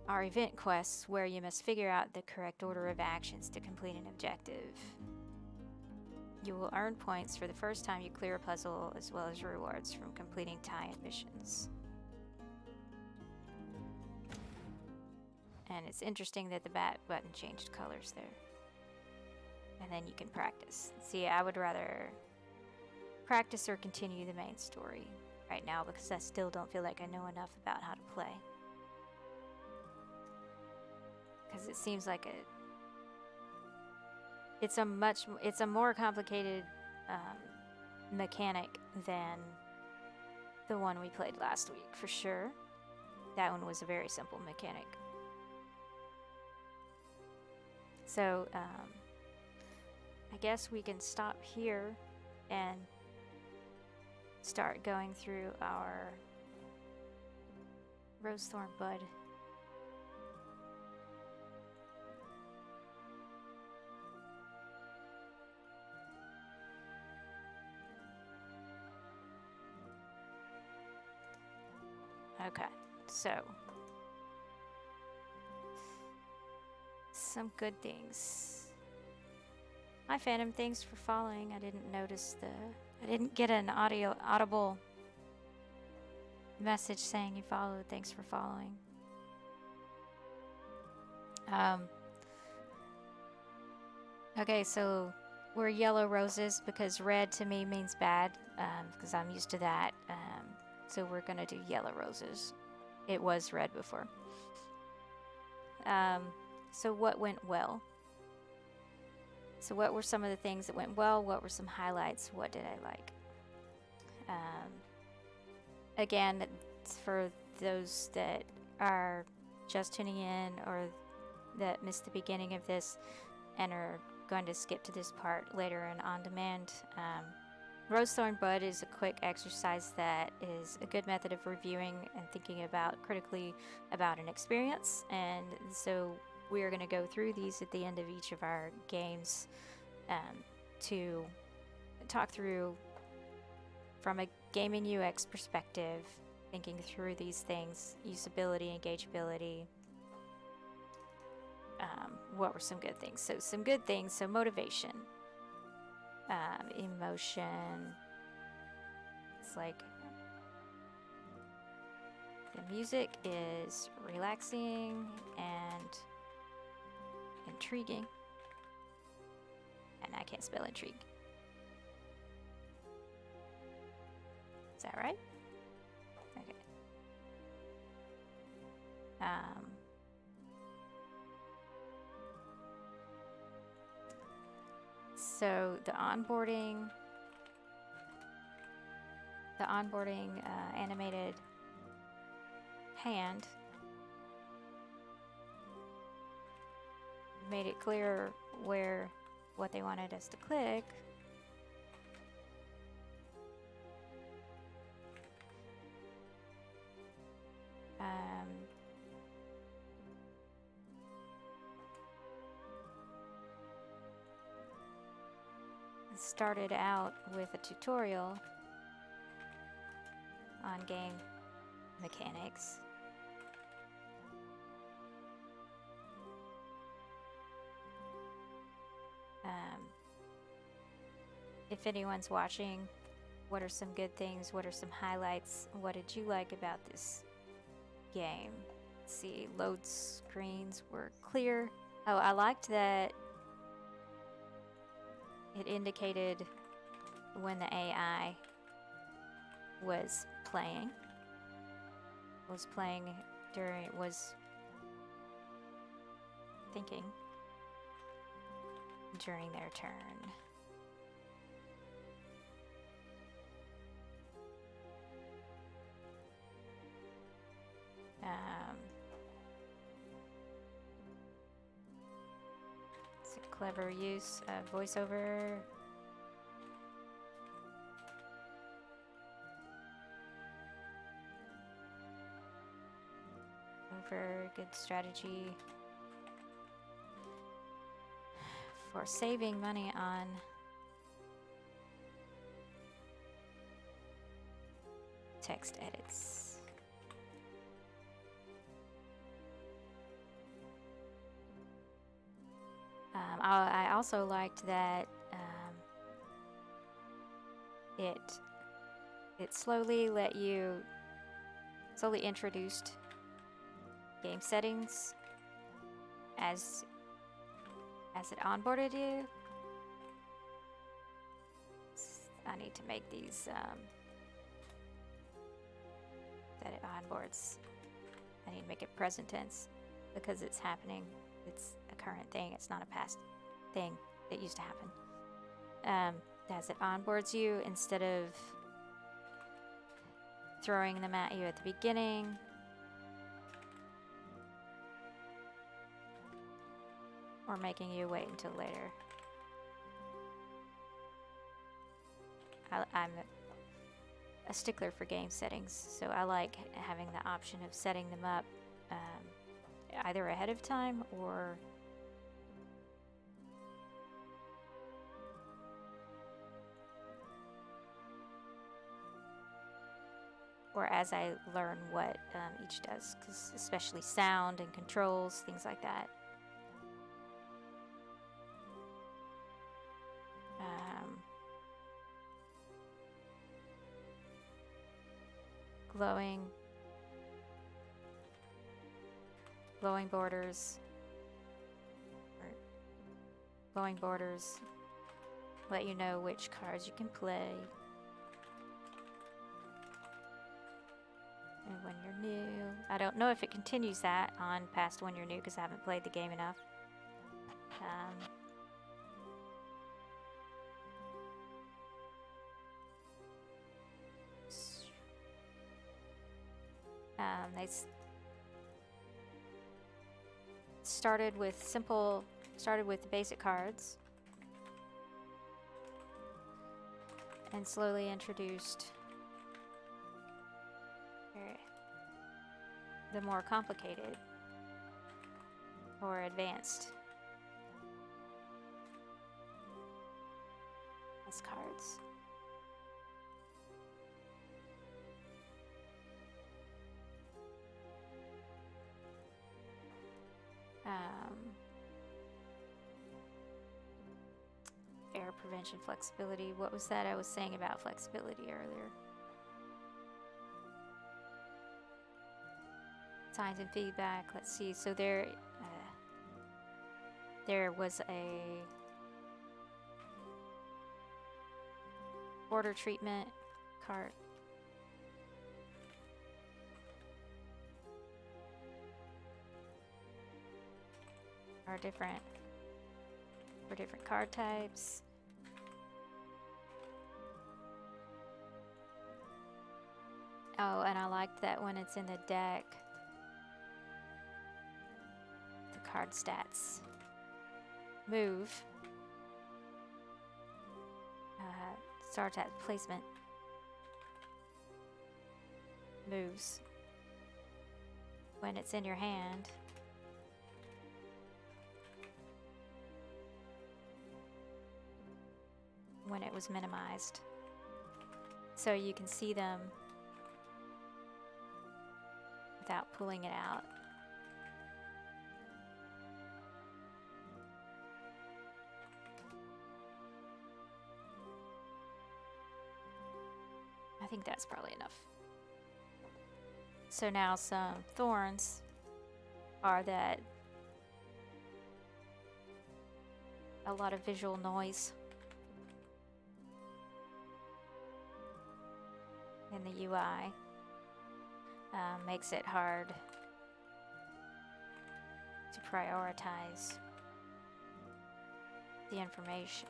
Are event quests where you must figure out the correct order of actions to complete an objective. You will earn points for the first time you clear a puzzle, as well as rewards from completing tie-in missions. And it's interesting that the bat button changed colors there. And then you can practice. See, I would rather practice or continue the main story right now because I still don't feel like I know enough about how to play. Because it seems like it's a more complicated mechanic than the one we played last week, for sure. That one was a very simple mechanic. So, I guess we can stop here and start going through our Rose Thorn Bud. Okay, so some good things. Hi Phantom, thanks for following. I didn't notice I didn't get an audible message saying you followed. Thanks for following. Okay, so we're yellow roses because red to me means bad, because I'm used to that. So we're gonna do yellow roses. It was red before. So what went well? So what were some of the things that went well? What were some highlights? What did I like? Again, for those that are just tuning in or that missed the beginning of this and are going to skip to this part later and on demand, Rose Thorn Bud is a quick exercise that is a good method of reviewing and thinking about critically about an experience. And so we are going to go through these at the end of each of our games to talk through from a gaming UX perspective, thinking through these things, usability, engageability. What were some good things? So some good things, so motivation. Emotion. It's like the music is relaxing and intriguing. And I can't spell intrigue. Is that right? Okay. So the onboarding animated hand made it clear what they wanted us to click. Started out with a tutorial on game mechanics. If anyone's watching, what are some good things? What are some highlights? What did you like about this game? Let's see, load screens were clear. Oh, I liked that it indicated when the AI was thinking during their turn. It's a clever use of voiceover. Good strategy for saving money on text edits. I also liked that it slowly introduced game settings as it onboarded you. I need to make these that it onboards. I need to make it present tense because it's happening. It's a current thing. It's not a past thing that used to happen. As it onboards you, instead of throwing them at you at the beginning, or making you wait until later. I'm a stickler for game settings, so I like having the option of setting them up either ahead of time or as I learn what each does, because especially sound and controls, things like that. Glowing borders, let you know which cards you can play. And when you're new, I don't know if it continues that on past when you're new because I haven't played the game enough. They started with the basic cards and slowly introduced the more complicated or advanced as cards. Error prevention, flexibility. What was that I was saying about flexibility earlier? Signs and feedback. Let's see. So there was a border treatment card. Are different for different card types. Oh, and I liked that when it's in the deck, the card stats move. Star attack placement moves when it's in your hand. When it was minimized, so you can see them without pulling it out. I think that's probably enough. So now some thorns are that a lot of visual noise in the UI makes it hard to prioritize the information.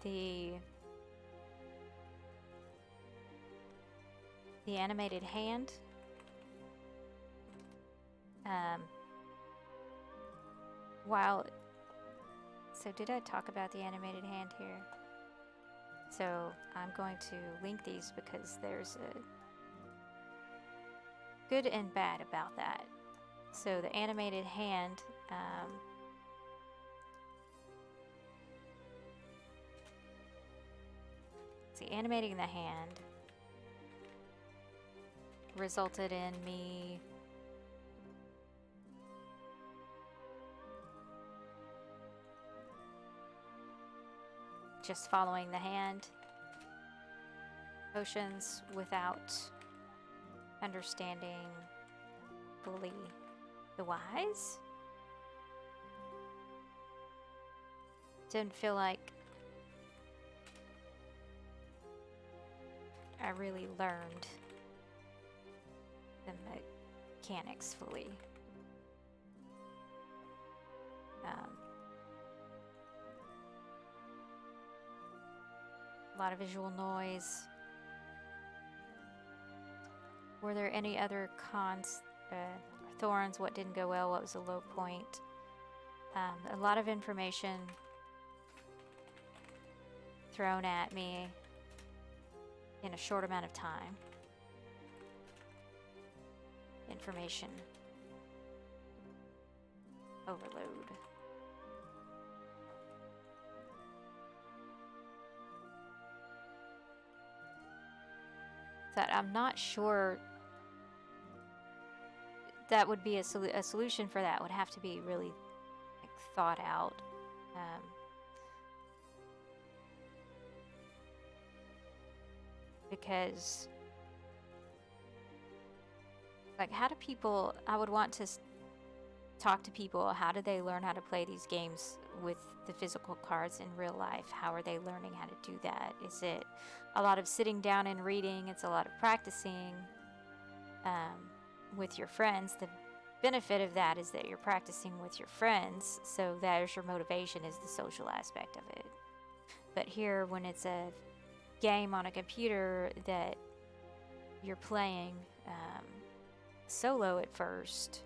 The animated hand, so did I talk about the animated hand here? So I'm going to link these because there's a good and bad about that. So the animated hand, animating the hand resulted in me just following the hand potions without understanding fully the whys. Didn't feel like I really learned the mechanics fully. A lot of visual noise. Were there any other cons? Thorns, what didn't go well, what was a low point? A lot of information thrown at me in a short amount of time. Information overload. That I'm not sure that would be a solution for that would have to be really like, thought out. Because like how do people, I would want to talk to people, how do they learn how to play these games with the physical cards in real life? How are they learning how to do that? Is it a lot of sitting down and reading? It's a lot of practicing with your friends. The benefit of that is that you're practicing with your friends, so there's your motivation, is the social aspect of it. But here, when it's a game on a computer that you're playing solo at first,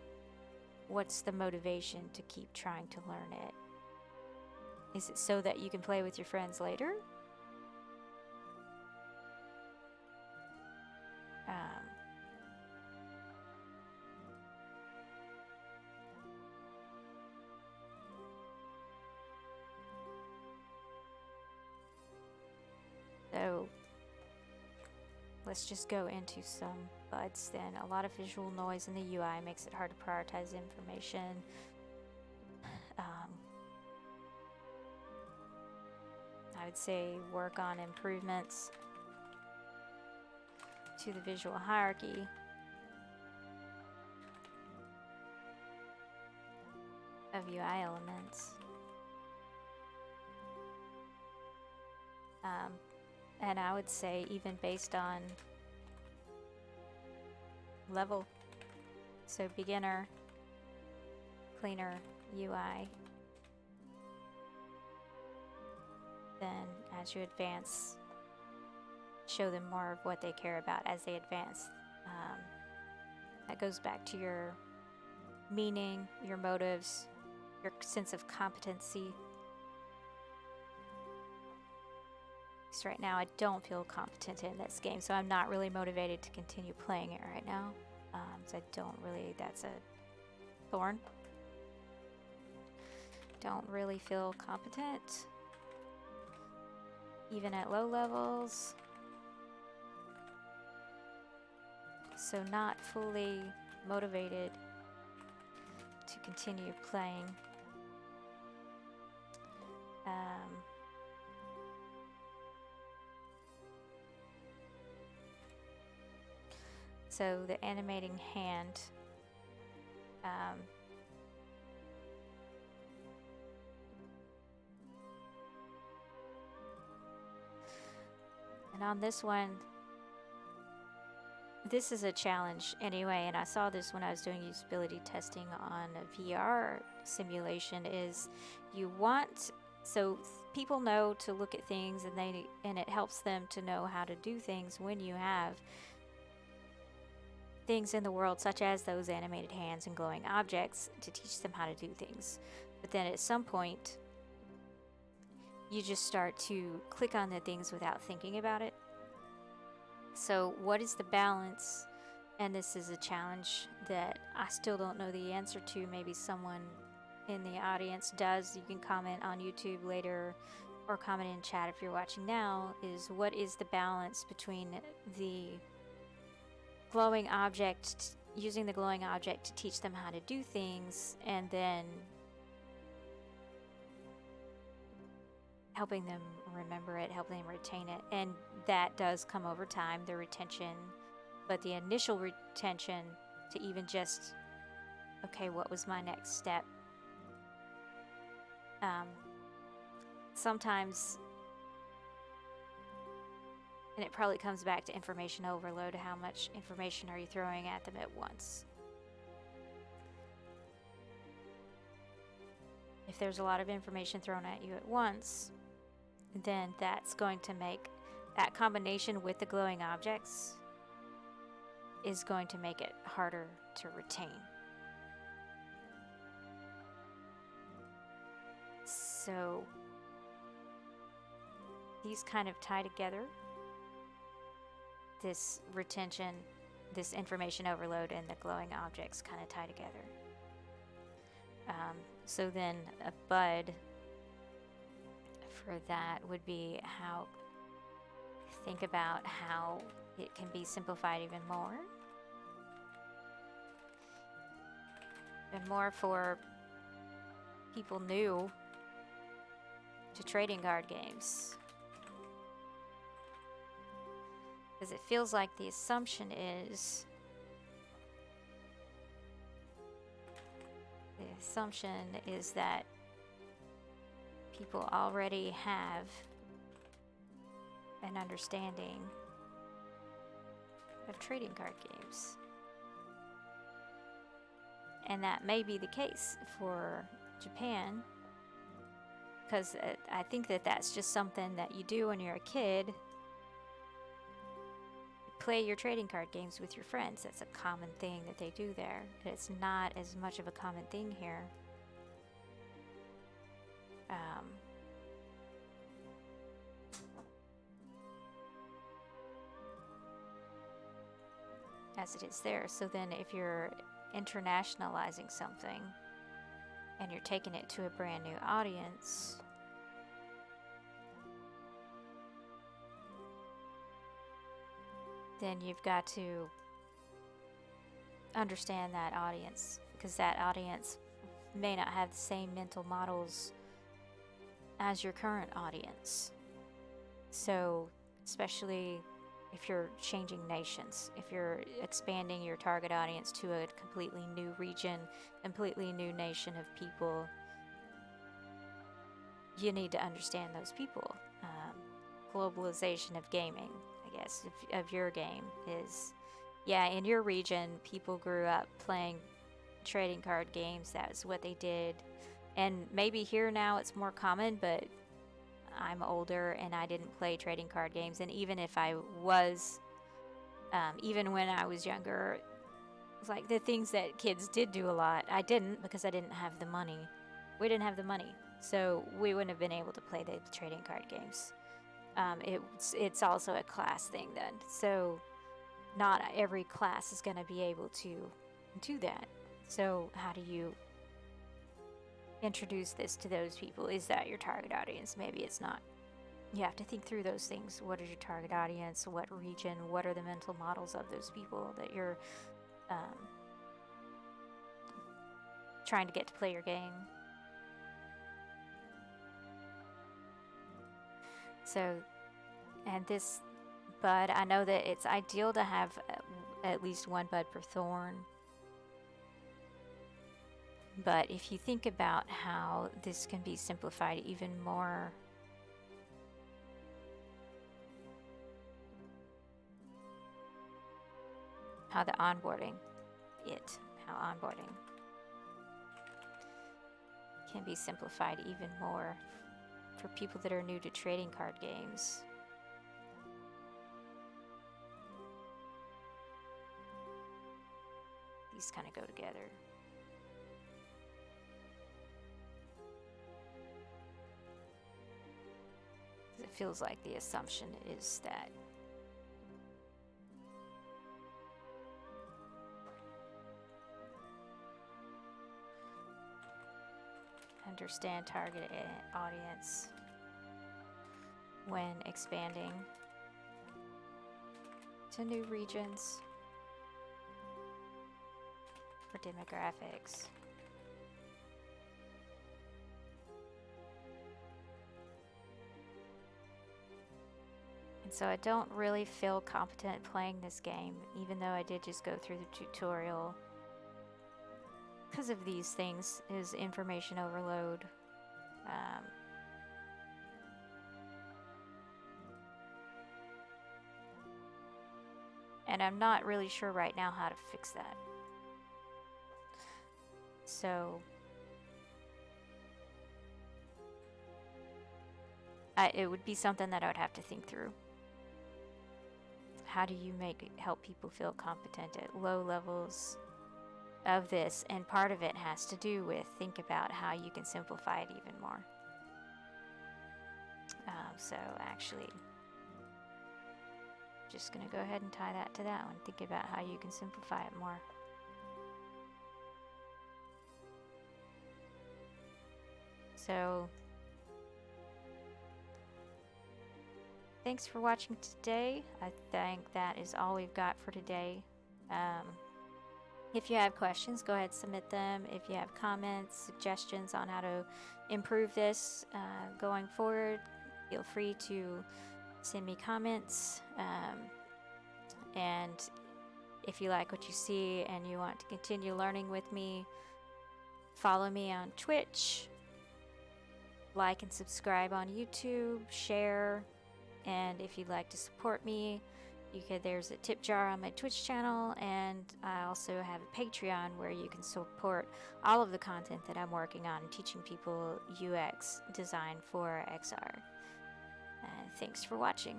what's the motivation to keep trying to learn it? Is it so that you can play with your friends later? So let's just go into some buds then. A lot of visual noise in the UI makes it hard to prioritize information. I would say work on improvements to the visual hierarchy. Of UI elements. And I would say even based on level. So beginner, cleaner UI. Then as you advance, show them more of what they care about as they advance. That goes back to your meaning, your motives, your sense of competency. So right now I don't feel competent in this game, so I'm not really motivated to continue playing it right now. So I don't really, that's a Thorn. Don't really feel competent, even at low levels. So not fully motivated to continue playing. So the animating hand, and on this one, this is a challenge anyway, and I saw this when I was doing usability testing on a VR simulation, is you want, so people know to look at things and it helps them to know how to do things when you have things in the world such as those animated hands and glowing objects to teach them how to do things. But then at some point, you just start to click on the things without thinking about it. So what is the balance? And this is a challenge that I still don't know the answer to. Maybe someone in the audience does. You can comment on YouTube later or comment in chat if you're watching now, is what is the balance between the glowing object, using the glowing object to teach them how to do things, and then helping them remember it, help them retain it. And that does come over time, the retention. But the initial retention to even just, okay, what was my next step? Sometimes, and it probably comes back to information overload, how much information are you throwing at them at once? If there's a lot of information thrown at you at once, then that's going to make that combination with the glowing objects is going to make it harder to retain. So these kind of tie together. This retention, this information overload, and the glowing objects kind of tie together. So then a bud for that would be how, think about how it can be simplified even more. And more for people new to trading card games. Because it feels like the assumption is that people already have an understanding of trading card games. And that may be the case for Japan, because I think that that's just something that you do when you're a kid. Play your trading card games with your friends. That's a common thing that they do there. It's not as much of a common thing here. As it is there. So then if you're internationalizing something and you're taking it to a brand new audience, then you've got to understand that audience, because that audience may not have the same mental models as your current audience. So especially if you're changing nations, if you're expanding your target audience to a completely new region, completely new nation of people, you need to understand those people. Globalization of gaming, I guess, of your game is, yeah, in your region, people grew up playing trading card games. That's what they did. And maybe here now it's more common, but I'm older and I didn't play trading card games. And even if I was, even when I was younger, it's like the things that kids did do a lot, I didn't, because I didn't have the money. We didn't have the money, so we wouldn't have been able to play the trading card games. It's also a class thing then. So not every class is going to be able to do that. So how do you introduce this to those people? Is that your target audience? Maybe it's not. You have to think through those things. What is your target audience? What region? What are the mental models of those people that you're trying to get to play your game? So, and this bud, I know that it's ideal to have at least one bud per thorn. But if you think about how this can be simplified even more, how onboarding can be simplified even more for people that are new to trading card games. These kind of go together. It feels like the assumption is that understand target audience when expanding to new regions or demographics. And so I don't really feel competent playing this game, even though I did just go through the tutorial. Because of these things, is information overload. And I'm not really sure right now how to fix that. So it would be something that I would have to think through. How do you help people feel competent at low levels of this? And part of it has to do with think about how you can simplify it even more. So actually, just gonna go ahead and tie that to that one. Think about how you can simplify it more. So thanks for watching today. I think that is all we've got for today. If you have questions, go ahead and submit them. If you have comments, suggestions on how to improve this going forward, feel free to send me comments. And if you like what you see and you want to continue learning with me, follow me on Twitch, like and subscribe on YouTube, share. And if you'd like to support me, there's a tip jar on my Twitch channel, and I also have a Patreon where you can support all of the content that I'm working on, teaching people UX design for XR. Thanks for watching.